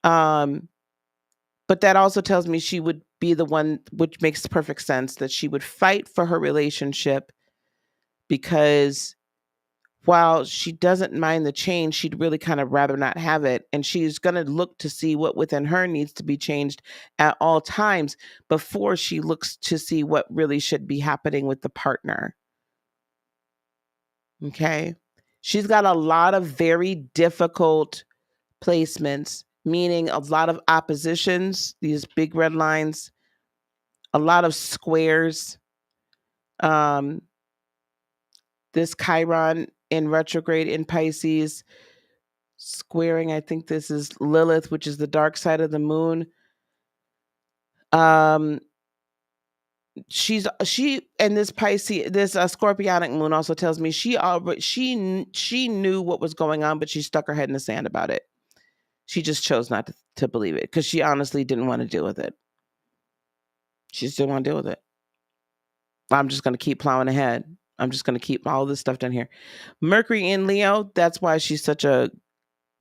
But that also tells me she would be the one, which makes perfect sense, that she would fight for her relationship, because while she doesn't mind the change, she'd really kind of rather not have it. And she's going to look to see what within her needs to be changed at all times before she looks to see what really should be happening with the partner. Okay. She's got a lot of very difficult placements, meaning a lot of oppositions, these big red lines, a lot of squares. This Chiron in retrograde in Pisces, squaring, I think this is Lilith, which is the dark side of the moon. She and this Pisces, this scorpionic moon also tells me she knew what was going on, but she stuck her head in the sand about it. She just chose not to believe it because she honestly didn't want to deal with it. She just didn't want to deal with it. I'm just going to keep plowing ahead. I'm just going to keep all this stuff down here. Mercury in Leo, that's why she's such a,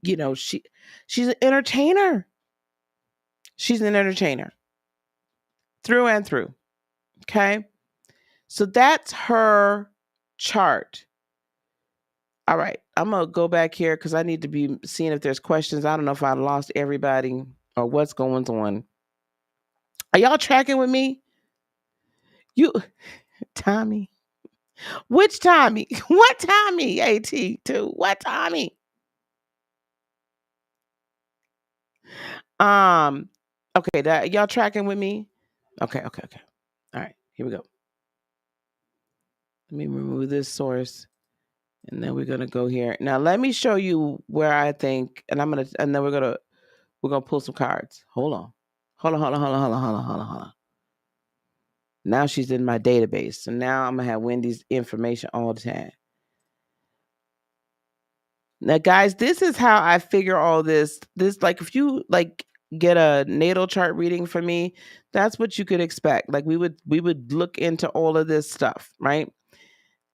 she's an entertainer. She's an entertainer through and through. Okay. So that's her chart. All right. I'm going to go back here because I need to be seeing if there's questions. I don't know if I lost everybody or what's going on. Are y'all tracking with me? Tommy. Which Tommy? What Tommy? AT2. What Tommy? Okay, y'all tracking with me? Okay. All right, here we go. Let me remove this source, and then we're gonna go here. Now let me show you where I think, and then we're gonna pull some cards. Hold on. Now she's in my database, so now I'm gonna have Wendy's information all the time. Now, guys, this is how I figure all this. This, like, if you like get a natal chart reading from me, that's what you could expect. Like we would look into all of this stuff, right?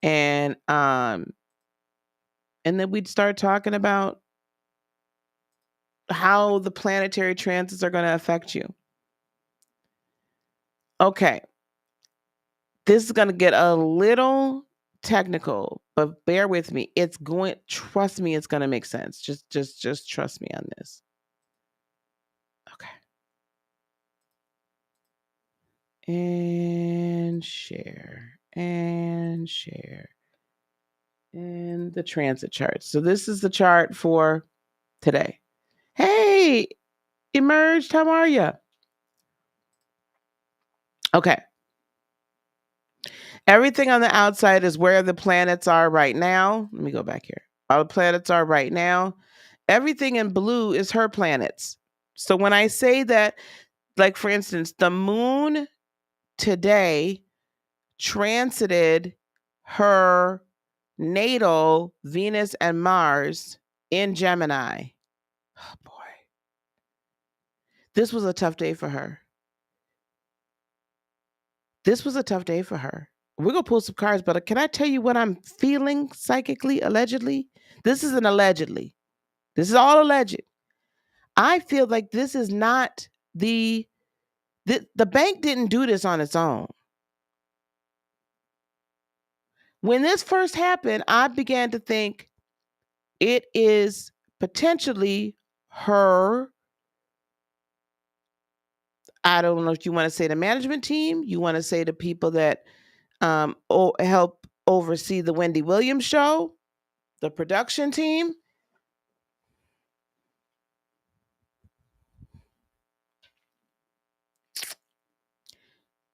And then we'd start talking about how the planetary transits are going to affect you. Okay. This is going to get a little technical, but bear with me. Trust me, it's going to make sense. Just trust me on this. Okay. And share. And the transit chart. So this is the chart for today. Hey, Emerged, how are you? Okay. Everything on the outside is where the planets are right now. Let me go back here. All the planets are right now. Everything in blue is her planets. So when I say that, like for instance, the moon today transited her natal Venus and Mars in Gemini. Oh boy. This was a tough day for her. This was a tough day for her. We're going to pull some cards, but can I tell you what I'm feeling psychically, allegedly? This isn't allegedly. This is all alleged. I feel like this is not the bank didn't do this on its own. When this first happened, I began to think it is potentially her. I don't know if you want to say the management team, you want to say the people that help oversee the Wendy Williams show, the production team.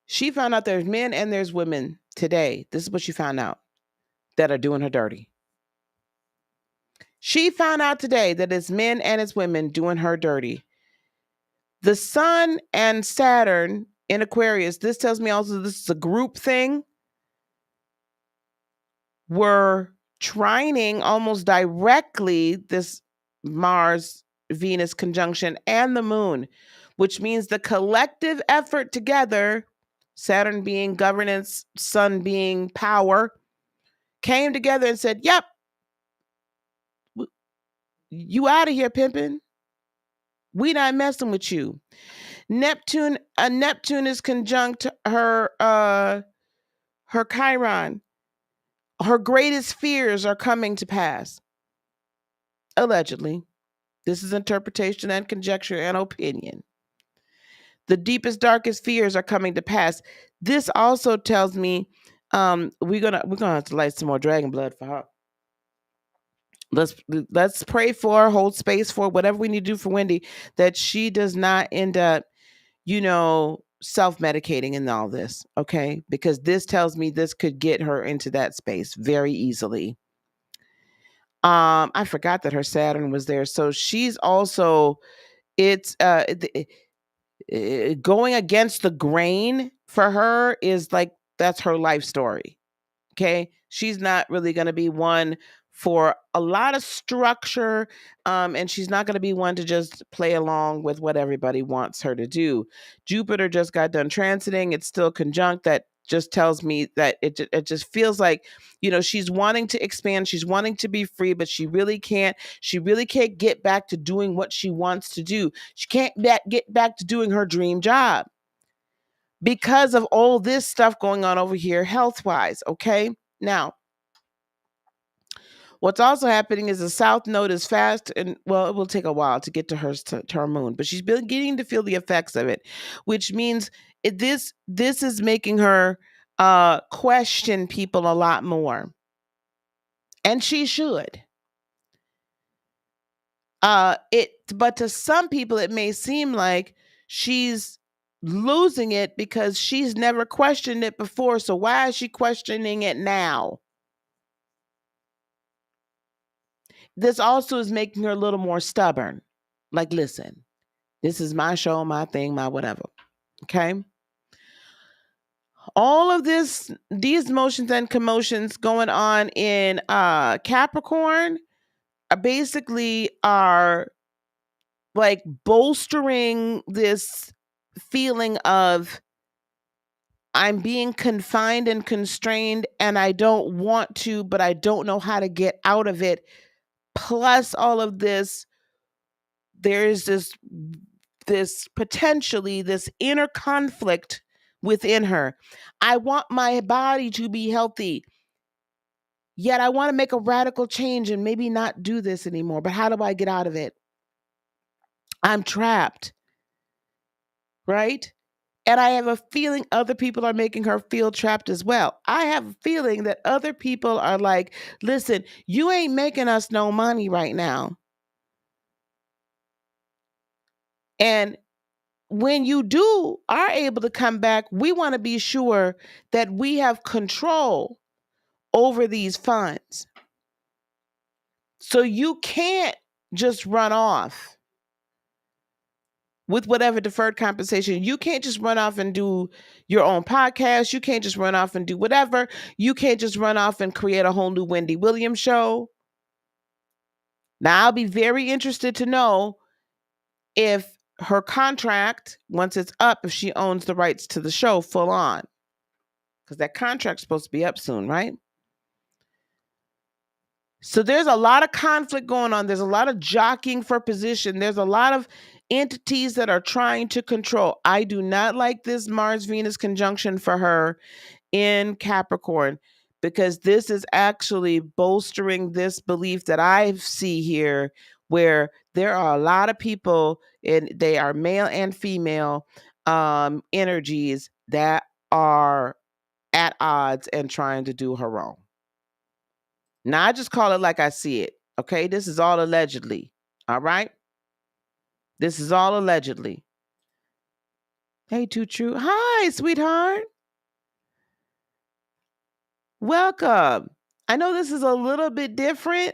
She found out there's men and there's women today. This is what she found out, that are doing her dirty. She found out today that it's men and it's women doing her dirty. The Sun and Saturn in Aquarius, this tells me also this is a group thing. We're trining almost directly this Mars Venus conjunction and the moon, which means the collective effort together, Saturn being governance, Sun being power, came together and said, yep, you out of here, pimping. We not messing with you. Neptune is conjunct her Chiron. Her greatest fears are coming to pass. Allegedly. This is interpretation and conjecture and opinion. The deepest, darkest fears are coming to pass. This also tells me we're gonna have to light some more dragon blood for her. Let's pray for her, hold space for whatever we need to do for Wendy, that she does not end up, self-medicating in all this, okay? Because this tells me this could get her into that space very easily. I forgot that her Saturn was there. So she's also, it's going against the grain for her is like, that's her life story. Okay. She's not really going to be one for a lot of structure. And she's not going to be one to just play along with what everybody wants her to do. Jupiter just got done transiting. It's still conjunct. That just tells me that it just feels like, she's wanting to expand. She's wanting to be free, but she really can't get back to doing what she wants to do. She can't get back to doing her dream job because of all this stuff going on over here health-wise, okay? Now, what's also happening is the South Node is fast, and well, it will take a while to get to her moon, but she's beginning to feel the effects of it, which means this is making her question people a lot more, and she should. But to some people, it may seem like she's losing it because she's never questioned it before. So why is she questioning it now? This also is making her a little more stubborn. Like, listen, this is my show, my thing, my whatever. Okay. All of these motions and commotions going on in Capricorn are like bolstering this feeling of I'm being confined and constrained and I don't want to, but I don't know how to get out of it. Plus all of this, there's this potentially this inner conflict within her. I want my body to be healthy, yet I want to make a radical change and maybe not do this anymore. But how do I get out of it? I'm trapped, right? And I have a feeling other people are making her feel trapped as well. I have a feeling that other people are like, listen, you ain't making us no money right now. And when you are able to come back, we want to be sure that we have control over these funds. So you can't just run off. with whatever deferred compensation. You can't just run off and do your own podcast. You can't just run off and do whatever. You can't just run off and create a whole new Wendy Williams show. Now, I'll be very interested to know if her contract, once it's up, if she owns the rights to the show full on. Because that contract's supposed to be up soon, right? So there's a lot of conflict going on. There's a lot of jockeying for position. There's a lot of entities that are trying to control. I do not like this Mars-Venus conjunction for her in Capricorn, because this is actually bolstering this belief that I see here, where there are a lot of people, and they are male and female energies that are at odds and trying to do her wrong. Now, I just call it like I see it. Okay, this is all allegedly. All right, this is all allegedly. Hey, Too True. Hi, sweetheart. Welcome. I know this is a little bit different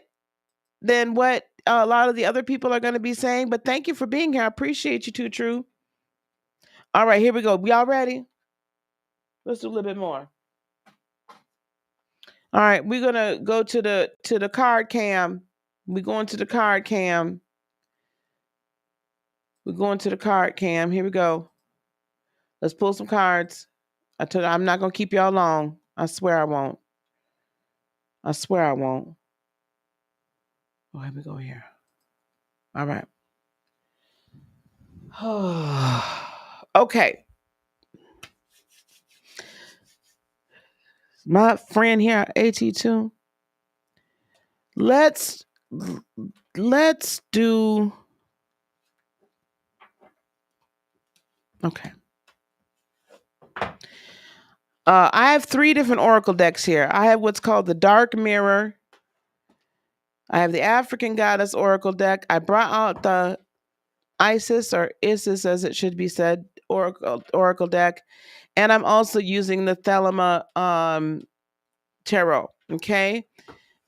than what a lot of the other people are going to be saying, but thank you for being here. I appreciate you, Too True. All right, here we go. Y'all ready? Let's do a little bit more. All right, we're gonna go to the card cam. We're going to the card cam. We're going to the card cam. Here we go. Let's pull some cards. I told you I'm not gonna keep y'all long. I swear I won't. I swear I won't. Oh, here we go here. All right. Okay. My friend here, AT2. Let's do. Okay. I have 3 different oracle decks here. I have what's called the Dark Mirror. I have the African Goddess Oracle deck. I brought out the Isis, or Isis as it should be said, Oracle deck. And I'm also using the Thelema Tarot. Okay.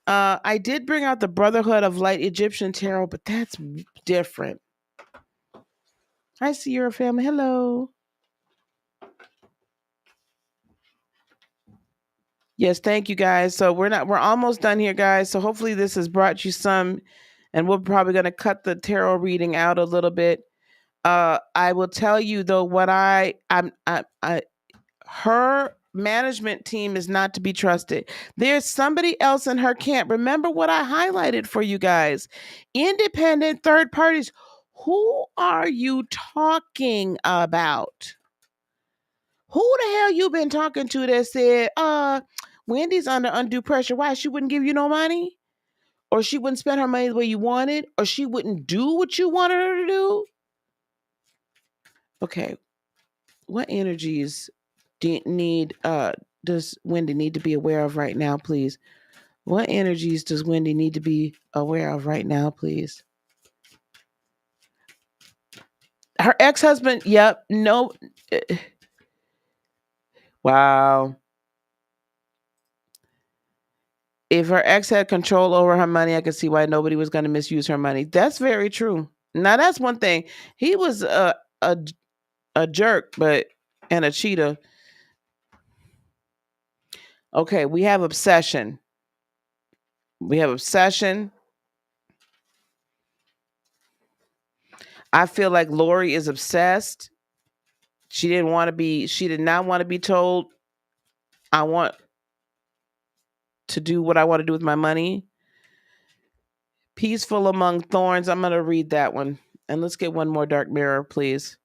I did bring out the Brotherhood of Light Egyptian Tarot, but that's different. I see you're a family. Hello. Yes, thank you guys. So we're almost done here, guys. So hopefully this has brought you some, and we're probably going to cut the tarot reading out a little bit. I will tell you though, what her management team is not to be trusted. There's somebody else in her camp. Remember what I highlighted for you guys. Independent third parties. Who are you talking about? Who the hell you been talking to that said, Wendy's under undue pressure? Why? She wouldn't give you no money? Or she wouldn't spend her money the way you wanted? Or she wouldn't do what you wanted her to do? Okay. What energies does Wendy need to be aware of right now, please? What energies does Wendy need to be aware of right now, please? Her ex-husband, yep, no. Wow. If her ex had control over her money, I could see why nobody was going to misuse her money. That's very true. Now, that's one thing. He was a jerk, and a cheater. Okay, we have obsession. We have obsession. I feel like Lori is obsessed. She did not want to be told, I want to do what I want to do with my money. Peaceful among thorns. I'm going to read that one. And let's get one more dark mirror, please.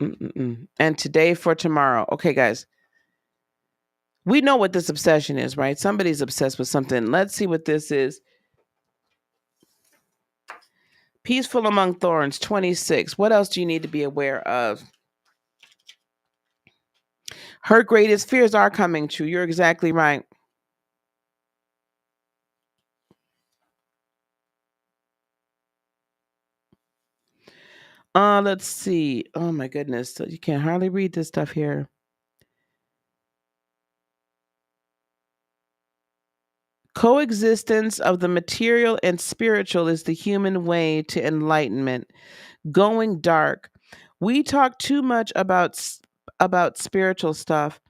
And today for tomorrow. Okay, guys. We know what this obsession is, right? Somebody's obsessed with something. Let's see what this is. Peaceful among thorns, 26. What else do you need to be aware of? Her greatest fears are coming true. You're exactly right. Let's see. Oh my goodness. So you can hardly read this stuff here. Coexistence of the material and spiritual is the human way to enlightenment. Going dark. We talk too much about spiritual stuff.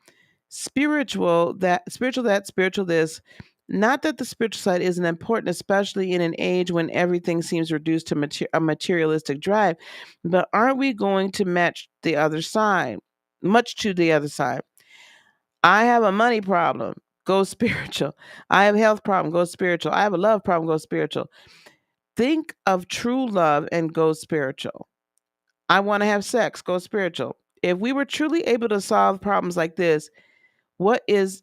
Spiritual that, spiritual this. Not that the spiritual side isn't important, especially in an age when everything seems reduced to a materialistic drive. But aren't we going to match the other side? Much to the other side. I have a money problem. Go spiritual. I have a health problem. Go spiritual. I have a love problem. Go spiritual. Think of true love and go spiritual. I want to have sex. Go spiritual. If we were truly able to solve problems like this, what is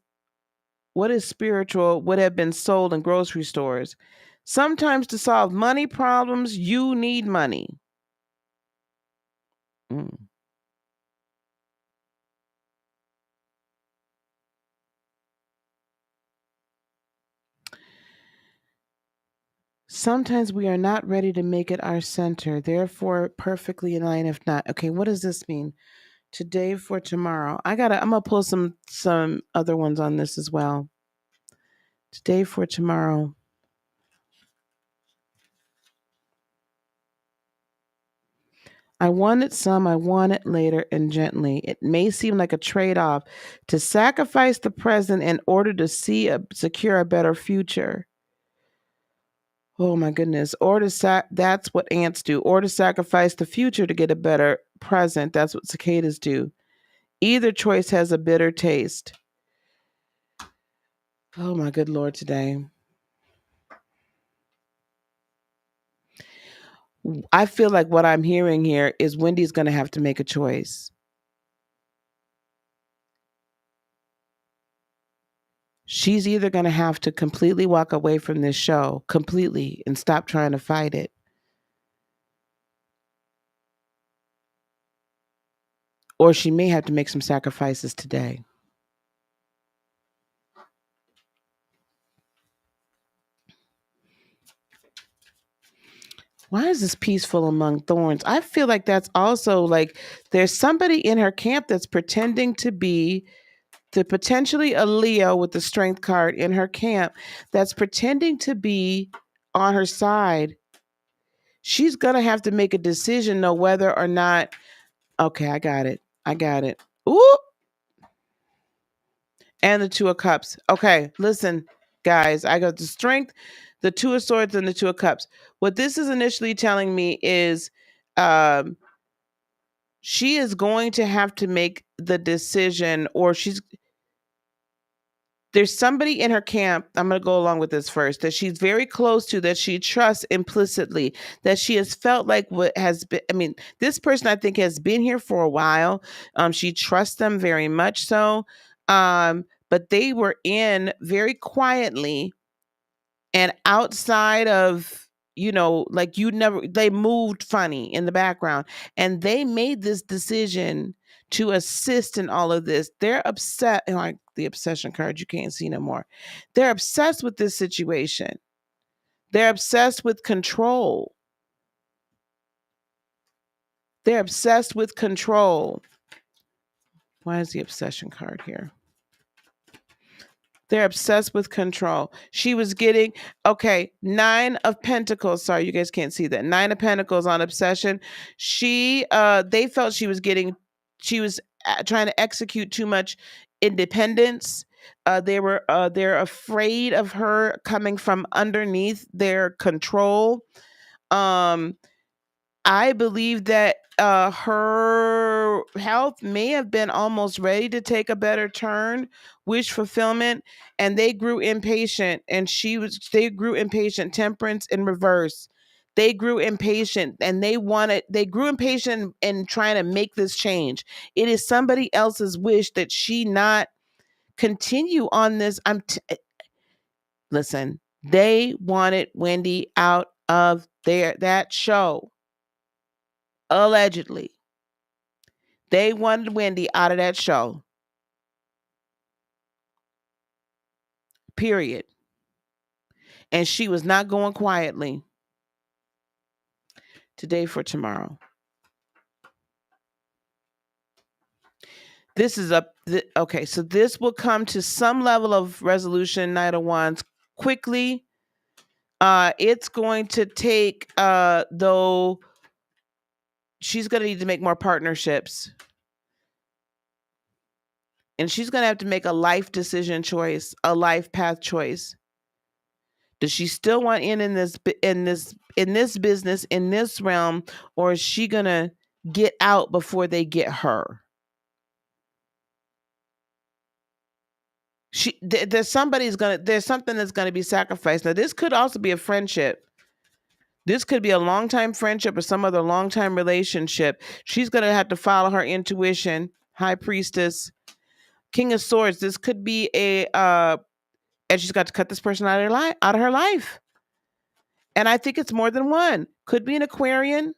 spiritual would have been sold in grocery stores. Sometimes to solve money problems, you need money. Mm. Sometimes we are not ready to make it our center, therefore perfectly in line if not. Okay, what does this mean? Today for tomorrow. I'm gonna pull some other ones on this as well. Today for tomorrow. I want it some, I want it later and gently. It may seem like a trade off to sacrifice the present in order to secure a better future. Oh my goodness. That's what ants do. Or to sacrifice the future to get a better present. That's what cicadas do. Either choice has a bitter taste. Oh my good Lord today. I feel like what I'm hearing here is Wendy's going to have to make a choice. She's either going to have to completely walk away from this show completely and stop trying to fight it, or she may have to make some sacrifices today. Why is this peaceful among thorns? I feel like that's also like there's somebody in her camp that's pretending to be potentially a Leo with the strength card in her camp that's pretending to be on her side. She's going to have to make a decision, know whether or not. Okay, I got it. Ooh, and the Two of Cups. Okay, listen, guys, I got the Strength, the Two of Swords, and the Two of Cups. What this is initially telling me is she is going to have to make the decision, or there's somebody in her camp, I'm going to go along with this first, that she's very close to, that she trusts implicitly, that she has felt like what has been, I mean, this person I think has been here for a while. She trusts them very much so. But they were in very quietly and outside of, like they moved funny in the background, and they made this decision to assist in all of this. They're upset, and like the obsession card you can't see no more. They're obsessed with this situation. They're obsessed with control. They're obsessed with control. Why is the obsession card here? They're obsessed with control. She was getting, okay, 9 of Pentacles. Sorry, you guys can't see that. 9 of Pentacles on obsession. They felt she was trying to execute too much independence. They're afraid of her coming from underneath their control. I believe that her health may have been almost ready to take a better turn, wish fulfillment, and they grew impatient. And they grew impatient. Temperance in reverse. They grew impatient, and they grew impatient in trying to make this change. It is somebody else's wish that she not continue on this. Listen, they wanted Wendy out of that show. Allegedly. They wanted Wendy out of that show. Period. And she was not going quietly. Today for tomorrow. This is okay, so this will come to some level of resolution, Knight of Wands, quickly. It's going to take, though, she's going to need to make more partnerships. And she's going to have to make a life decision choice, a life path choice. Does she still want in this business, in this realm, or is she going to get out before they get her? There's something that's going to be sacrificed. Now, this could also be a friendship. This could be a long-time friendship or some other long-time relationship. She's going to have to follow her intuition. High Priestess, King of Swords. This could be and she's got to cut this person out of her life. And I think it's more than one. Could be an Aquarian.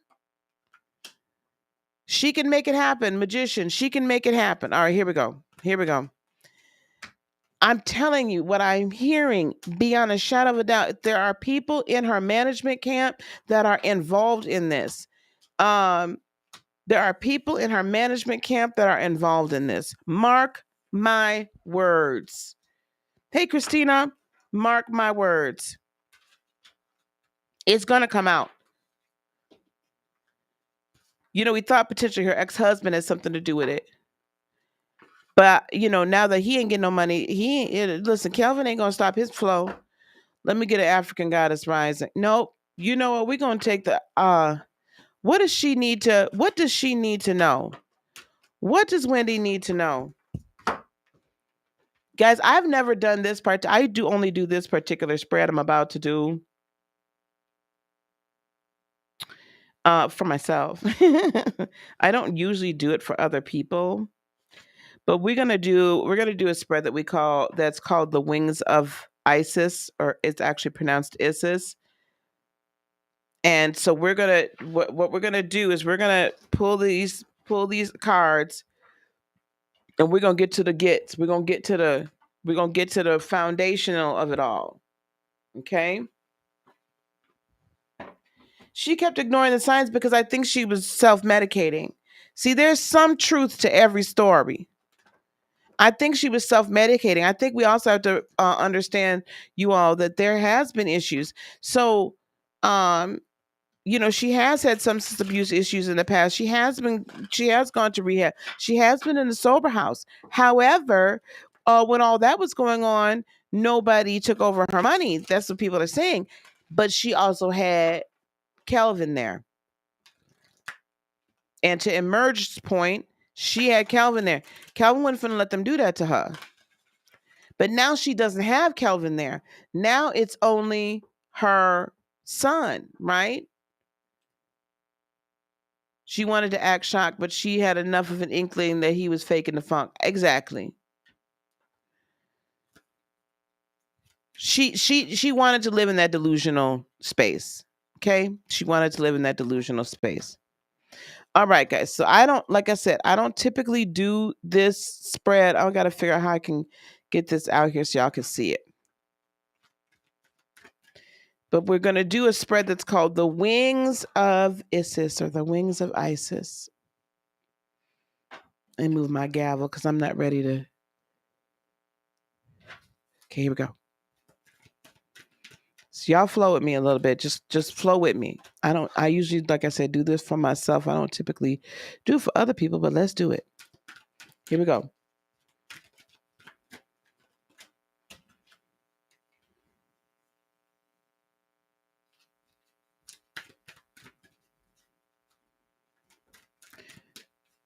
She can make it happen. Magician, she can make it happen. All right, here we go. I'm telling you what I'm hearing beyond a shadow of a doubt. There are people in her management camp that are involved in this. There are people in her management camp that are involved in this. Mark my words. Hey, Christina, mark my words. It's going to come out. You know, we thought potentially her ex-husband had something to do with it. But, you know, now that he ain't getting no money, listen, Kelvin ain't going to stop his flow. Let me get an African goddess rising. Nope. You know what? We're going to take what does she need to know? What does Wendy need to know? Guys, I've never done this part. I only do this particular spread I'm about to do for myself. I don't usually do it for other people. But we're gonna do a spread that's called the Wings of Isis, or it's actually pronounced Isis. And so what we're gonna do is we're gonna pull these cards, and we're gonna get to the gets. We're gonna get to the foundational of it all. Okay. She kept ignoring the signs because I think she was self-medicating. See, there's some truth to every story. I think she was self-medicating. I think we also have to understand, you all, that there has been issues. So, you know, she has had some substance abuse issues in the past. She has gone to rehab. She has been in the sober house. However, when all that was going on, nobody took over her money. That's what people are saying. But she also had Kelvin there. And to Emerge's point, she had Kelvin there. Kelvin wasn't finna let them do that to her. But now she doesn't have Kelvin there. Now it's only her son, right? She wanted to act shocked, but she had enough of an inkling that he was faking the funk. Exactly. She wanted to live in that delusional space. Okay? She wanted to live in that delusional space. All right, guys. So like I said, I don't typically do this spread. I got to figure out how I can get this out here so y'all can see it. But we're going to do a spread that's called the Wings of Isis, or the Wings of Isis. Let me move my gavel because I'm not ready to. Okay, here we go. So y'all flow with me a little bit. Just flow with me. I usually, like I said, do this for myself. I don't typically do it for other people, but let's do it. Here we go.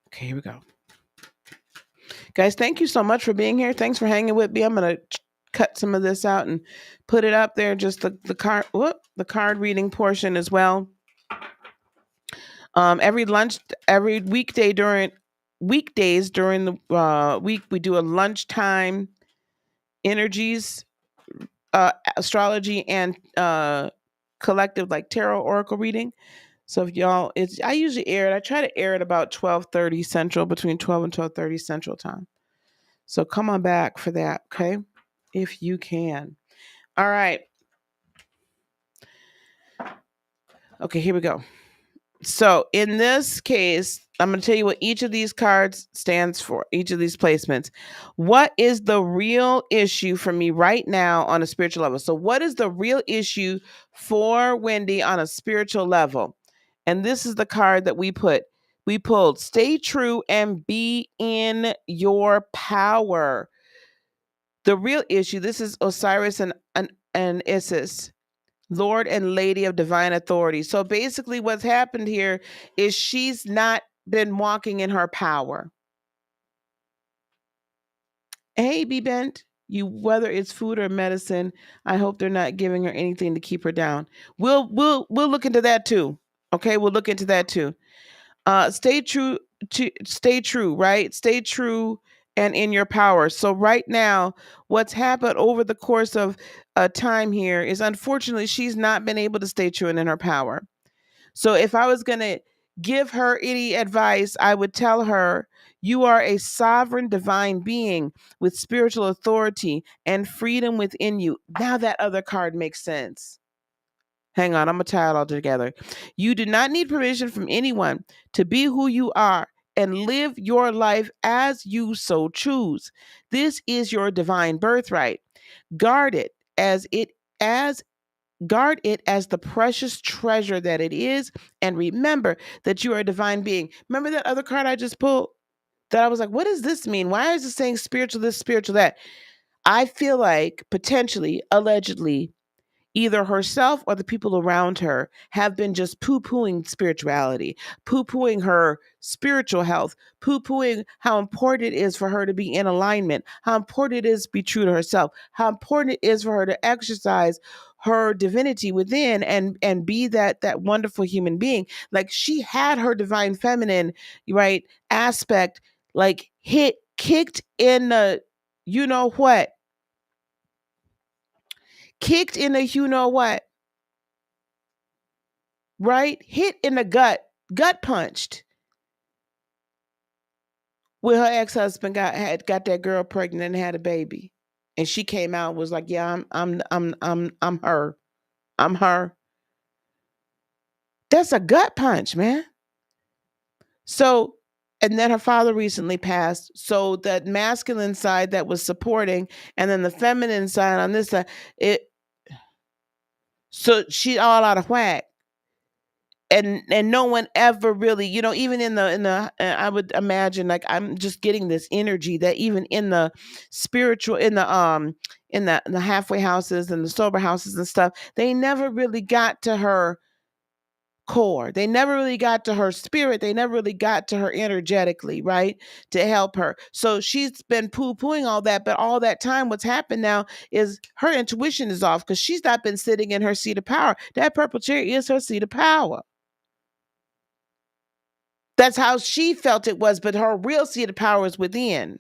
Okay, here we go. Guys, thank you so much for being here. Thanks for hanging with me. I'm going to cut some of this out and put it up there, just the card reading portion as well. Every weekdays during the week, we do a lunchtime energies, astrology, and collective, like tarot oracle reading. So if y'all, I usually air it. I try to air it about 12:30 Central, between 12 and 12:30 Central time. So come on back for that, okay? If you can. All right. Okay, here we go. So in this case, I'm going to tell you what each of these cards stands for, each of these placements. What is the real issue for me right now on a spiritual level? So what is the real issue for Wendy on a spiritual level? And this is the card that we pulled. Stay true and be in your power. The real issue, this is Osiris and Isis. Lord and Lady of Divine Authority. So basically, what's happened here is she's not been walking in her power. Hey, Be Bent, you whether it's food or medicine, I hope they're not giving her anything to keep her down. We'll look into that too. Okay, we'll look into that too. Stay true stay true, right? Stay true and in your power. So right now, what's happened over the course of time here is unfortunately she's not been able to stay true and in her power. So if I was going to give her any advice, I would tell her, you are a sovereign divine being with spiritual authority and freedom within you. Now that other card makes sense. Hang on, I'm going to tie it all together. You do not need permission from anyone to be who you are and live your life as you so choose. This is your divine birthright. Guard it as guard it as the precious treasure that it is, and remember that you are a divine being. Remember that other card I just pulled that I was like, what does this mean? Why is it saying spiritual this, spiritual that? I feel like potentially, allegedly, either herself or the people around her have been just poo-pooing spirituality, poo-pooing her spiritual health, poo-pooing how important it is for her to be in alignment, how important it is to be true to herself, how important it is for her to exercise her divinity within and be that wonderful human being. Like she had her divine feminine, right, aspect like kicked in the you know what kicked in the you know what, right? Hit in the gut punched when her ex-husband got that girl pregnant and had a baby. And she came out and was like, "Yeah, I'm her. I'm her." That's a gut punch, man. So, and then her father recently passed. So that masculine side that was supporting, and then the feminine side on this side, so she all out of whack. And no one ever really, even in the I would imagine, like, I'm just getting this energy that even in the spiritual, in the halfway houses and the sober houses and stuff, they never really got to her core. They never really got to her spirit. They never really got to her energetically, right? To help her. So she's been poo-pooing all that, but all that time, what's happened now is her intuition is off because she's not been sitting in her seat of power. That purple chair is her seat of power. That's how she felt it was, but her real seat of power is within.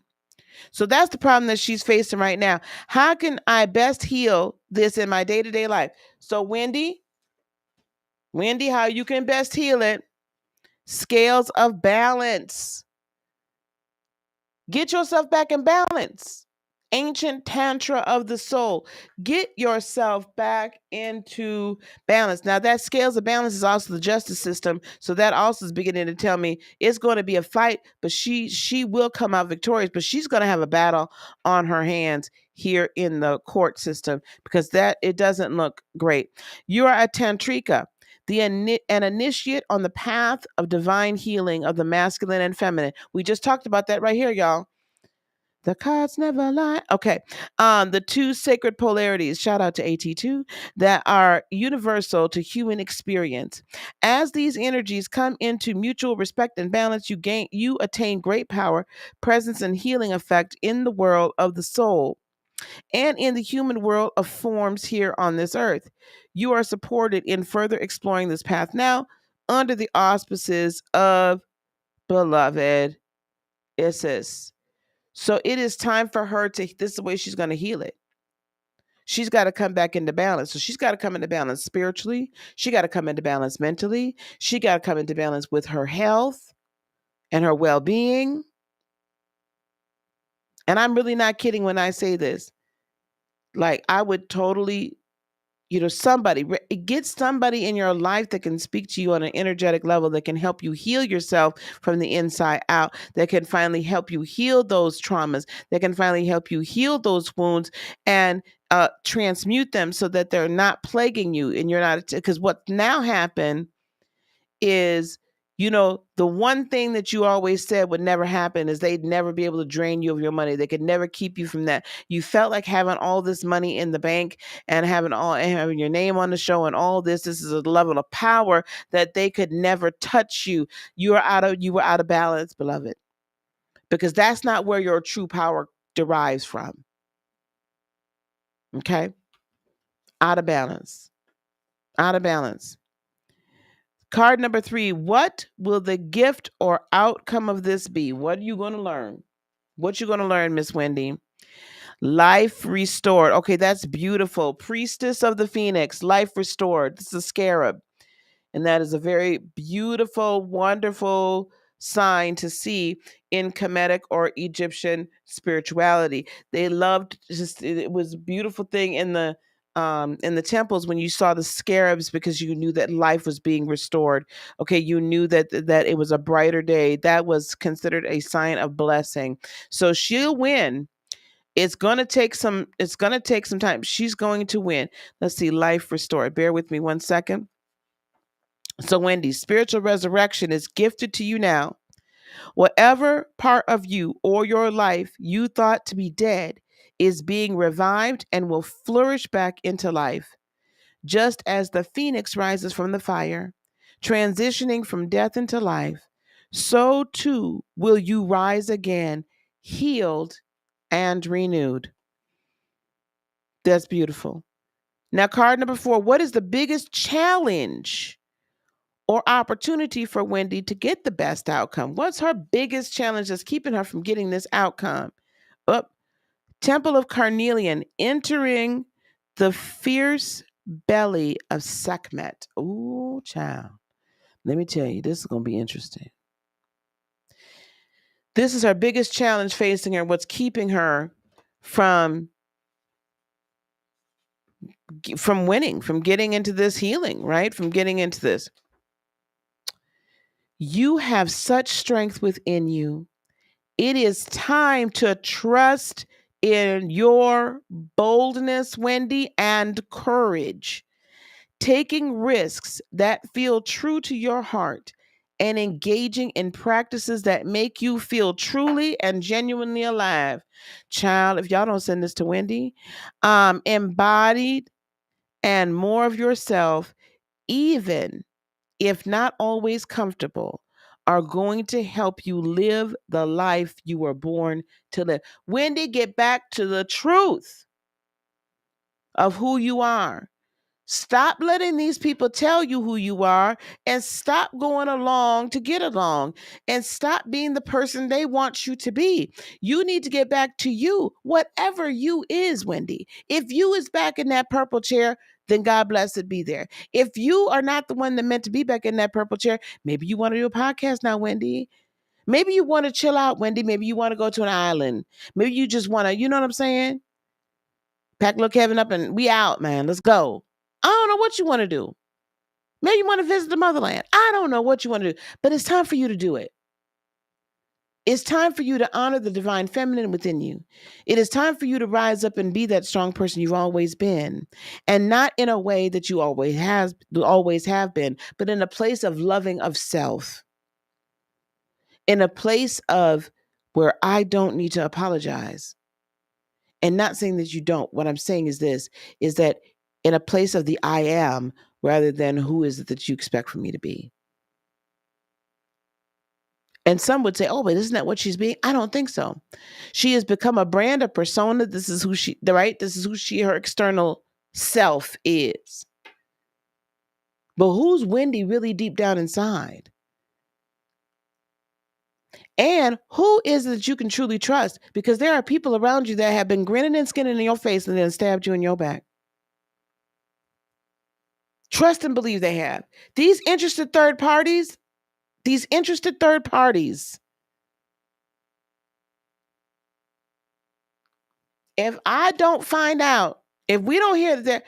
So that's the problem that she's facing right now. How can I best heal this in my day-to-day life? So Wendy, how you can best heal it? Scales of balance. Get yourself back in balance. Ancient tantra of the soul. Get yourself back into balance. Now that scales of balance is also the justice system, so that also is beginning to tell me it's going to be a fight, but she will come out victorious, but she's going to have a battle on her hands here in the court system because that it doesn't look great. You are a tantrika, an initiate on the path of divine healing of the masculine and feminine. We just talked about that right here, y'all. The cards never lie. Okay. The two sacred polarities, shout out to AT2, that are universal to human experience. As these energies come into mutual respect and balance, you attain great power, presence, and healing effect in the world of the soul and in the human world of forms here on this earth. You are supported in further exploring this path now under the auspices of beloved Isis. So it is time for her this is the way she's going to heal it. She's got to come back into balance. So she's got to come into balance spiritually. She got to come into balance mentally. She got to come into balance with her health and her well-being. And I'm really not kidding when I say this. Like, I would totally somebody, get somebody in your life that can speak to you on an energetic level, that can help you heal yourself from the inside out, that can finally help you heal those traumas, that can finally help you heal those wounds and transmute them so that they're not plaguing you and you're not, because what now happened is, the one thing that you always said would never happen is they'd never be able to drain you of your money. They could never keep you from that. You felt like having all this money in the bank and having your name on the show and all this. This is a level of power that they could never touch you. You were out of balance, beloved, because that's not where your true power derives from. Okay? Out of balance. Out of balance. Card number 3, what will the gift or outcome of this be? What are you going to learn? What you going to learn, Miss Wendy? Life restored. Okay, that's beautiful. Priestess of the Phoenix, life restored. This is a scarab. And that is a very beautiful, wonderful sign to see in Kemetic or Egyptian spirituality. They loved, it was a beautiful thing in the temples when you saw the scarabs, because you knew that life was being restored. Okay, you knew that it was a brighter day. That was considered a sign of blessing. So she'll win. It's going to take some time. She's going to win. Let's see, life restored. Bear with me one second. So, Wendy, spiritual resurrection is gifted to you now. Whatever part of you or your life you thought to be dead is being revived and will flourish back into life. Just as the phoenix rises from the fire, transitioning from death into life, so too will you rise again, healed and renewed. That's beautiful. Now, card number 4, what is the biggest challenge or opportunity for Wendy to get the best outcome? What's her biggest challenge that's keeping her from getting this outcome? Temple of Carnelian, entering the fierce belly of Sekhmet. Ooh, child. Let me tell you, this is going to be interesting. This is her biggest challenge facing her, what's keeping her from winning, from getting into this healing, right? From getting into this. You have such strength within you. It is time to trust in your boldness, Wendy, and courage. Taking risks that feel true to your heart and engaging in practices that make you feel truly and genuinely alive. Child, if y'all don't send this to Wendy, embodied and more of yourself, even if not always comfortable, are going to help you live the life you were born to live. Wendy, get back to the truth of who you are. Stop letting these people tell you who you are, and stop going along to get along, and stop being the person they want you to be. You need to get back to you, whatever you is, Wendy. If you is back in that purple chair, then God bless it, be there. If you are not the one that meant to be back in that purple chair, maybe you want to do a podcast now, Wendy. Maybe you want to chill out, Wendy. Maybe you want to go to an island. Maybe you just want to, you know what I'm saying? Pack little Kevin up and we out, man. Let's go. I don't know what you want to do. Maybe you want to visit the motherland. I don't know what you want to do, but it's time for you to do it. It's time for you to honor the divine feminine within you. It is time for you to rise up and be that strong person you've always been, and not in a way that you always have been, but in a place of loving of self, in a place of where I don't need to apologize. And not saying that you don't. What I'm saying is this, is that in a place of the I am, rather than who is it that you expect from me to be. And some would say, oh, but isn't that what she's being? I don't think so. She has become a brand, a persona. This is who she, right? This is who her external self is. But who's Wendy really deep down inside? And who is it that you can truly trust? Because there are people around you that have been grinning and skinning in your face and then stabbed you in your back. Trust and believe they have. These interested third parties, if I don't find out, if we don't hear that,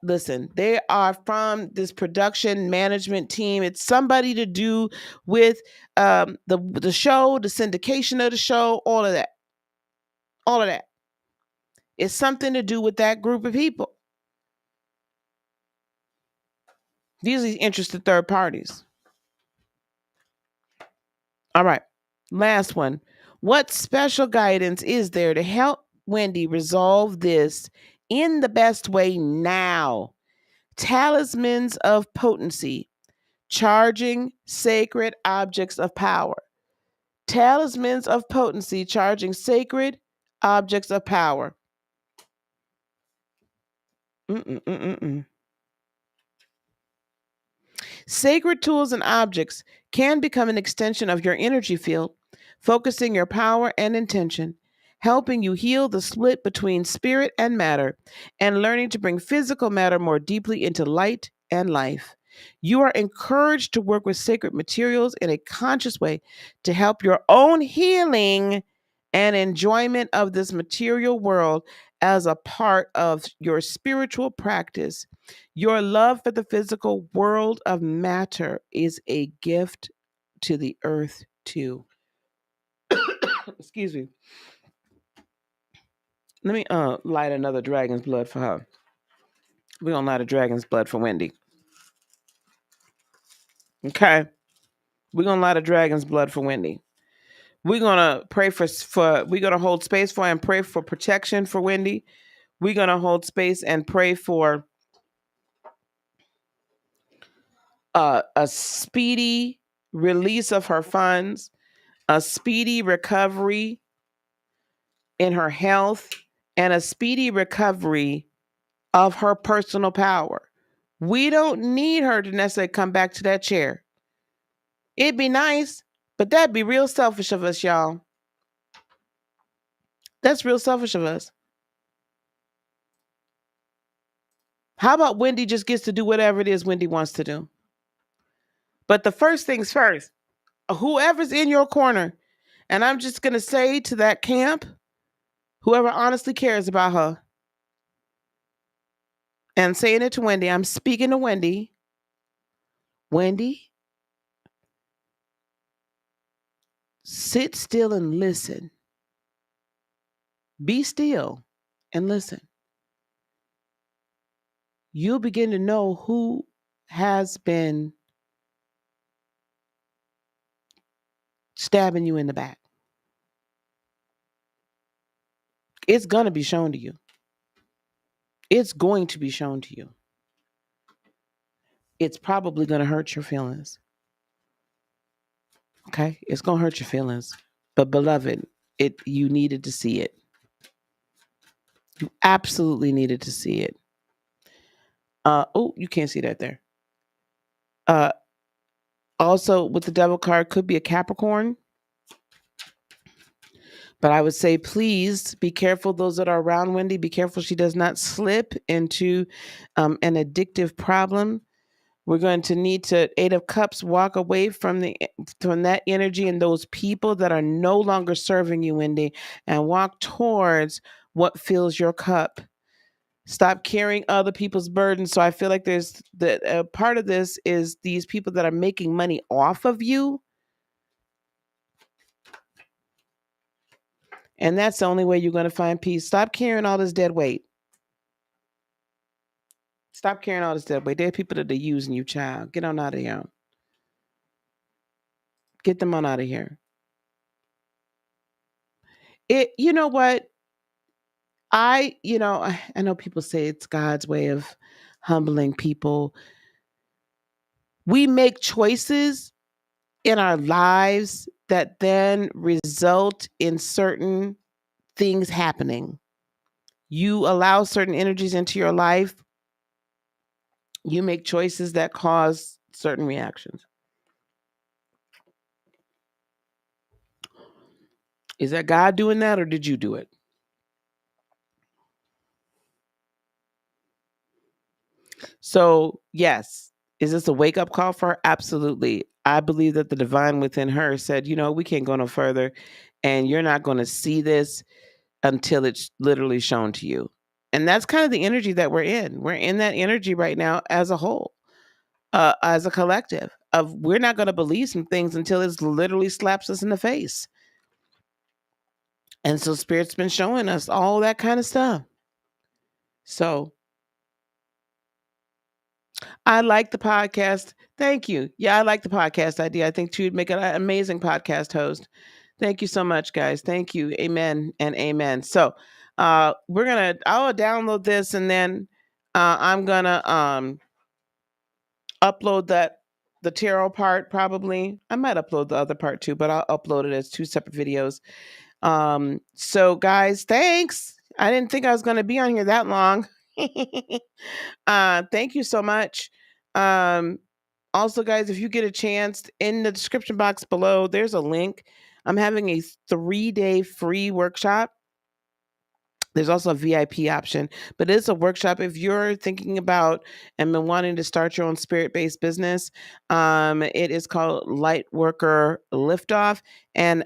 Listen, they are from this production management team. It's somebody to do with the show, the syndication of the show, all of that. All of that. It's something to do with that group of people. These are interested third parties. All right. Last one. What special guidance is there to help Wendy resolve this in the best way now? Talismans of potency, charging sacred objects of power. Talismans of potency, charging sacred objects of power. Sacred tools and objects can become an extension of your energy field, focusing your power and intention, helping you heal the split between spirit and matter, and learning to bring physical matter more deeply into light and life. You are encouraged to work with sacred materials in a conscious way to help your own healing and enjoyment of this material world as a part of your spiritual practice. Your love for the physical world of matter is a gift to the earth, too. Excuse me. Let me light another dragon's blood for her. We're going to light a dragon's blood for Wendy. Okay. We're going to light a dragon's blood for Wendy. We're going to pray for we're going to hold space for and pray for protection for Wendy. We're going to hold space and pray for a speedy release of her funds, a speedy recovery in her health, and a speedy recovery of her personal power. We don't need her to necessarily come back to that chair. It'd be nice, but that'd be real selfish of us, y'all. That's real selfish of us. How about Wendy just gets to do whatever it is Wendy wants to do? But the first things first, whoever's in your corner, and I'm just going to say to that camp, whoever honestly cares about her, and saying it to Wendy, I'm speaking to Wendy. Wendy, sit still and listen. Be still and listen. You'll begin to know who has been stabbing you in the back. It's going to be shown to you. It's going to be shown to you. It's probably going to hurt your feelings. Okay? It's going to hurt your feelings. But beloved, you needed to see it. You absolutely needed to see it. You can't see that there. Also, with the devil card, could be a Capricorn. But I would say, please be careful, those that are around Wendy. Be careful she does not slip into an addictive problem. We're going to need to, 8 of Cups, walk away from that energy and those people that are no longer serving you, Wendy, and walk towards what fills your cup. Stop carrying other people's burdens. So I feel like there's part of this is these people that are making money off of you. And that's the only way you're going to find peace. Stop carrying all this dead weight. Stop carrying all this dead weight. There are people that are using you, child. Get on out of here. Get them on out of here. You know what? I know people say it's God's way of humbling people. We make choices in our lives that then result in certain things happening. You allow certain energies into your life. You make choices that cause certain reactions. Is that God doing that, or did you do it? So, yes. Is this a wake-up call for her? Absolutely. I believe that the divine within her said, we can't go no further, and you're not going to see this until it's literally shown to you. And that's kind of the energy that we're in. We're in that energy right now as a whole, as a collective of we're not going to believe some things until it literally slaps us in the face. And so Spirit's been showing us all that kind of stuff. So I like the podcast. Thank you. Yeah, I like the podcast idea. I think you'd make an amazing podcast host. Thank you so much, guys. Thank you. Amen and amen. So I'll download this and then I'm gonna upload the tarot part probably. I might upload the other part too, but I'll upload it as two separate videos. So guys, thanks. I didn't think I was gonna be on here that long. Thank you so much. Also, guys, if you get a chance, in the description box below, there's a link. I'm having a 3-day free workshop. There's also a VIP option, but it's a workshop. If you're thinking about and been wanting to start your own spirit-based business, it is called Light Worker Liftoff. And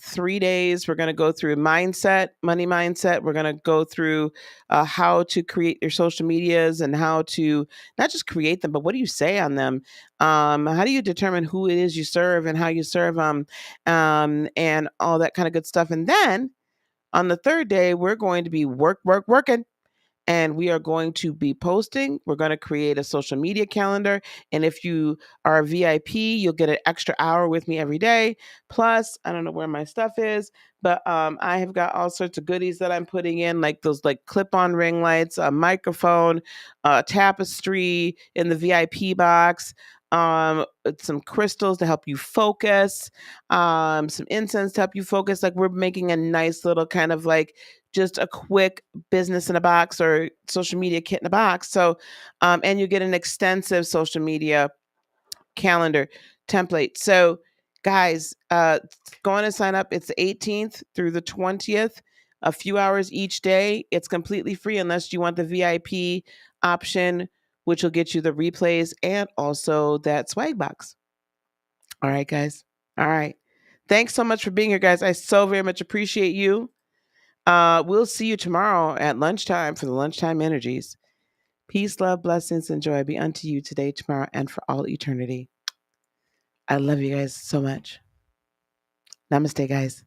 3 days, we're going to go through mindset, money mindset. We're going to go through how to create your social medias and how to not just create them, but what do you say on them? How do you determine who it is you serve and how you serve them, and all that kind of good stuff. And then on the 3rd day, we're going to be working. And we are going to be posting. We're going to create a social media calendar. And if you are a VIP, you'll get an extra hour with me every day. Plus, I don't know where my stuff is, but I have got all sorts of goodies that I'm putting in, like those like clip-on ring lights, a microphone, a tapestry in the VIP box, some crystals to help you focus, some incense to help you focus. Like we're making a nice little kind of like just a quick business in a box or social media kit in a box. So, and you get an extensive social media calendar template. So, guys, go on and sign up. It's the 18th through the 20th, a few hours each day. It's completely free unless you want the VIP option, which will get you the replays and also that swag box. All right, guys. All right. Thanks so much for being here, guys. I so very much appreciate you. We'll see you tomorrow at lunchtime for the lunchtime energies. Peace, love, blessings, and joy be unto you today, tomorrow, and for all eternity. I love you guys so much. Namaste, guys.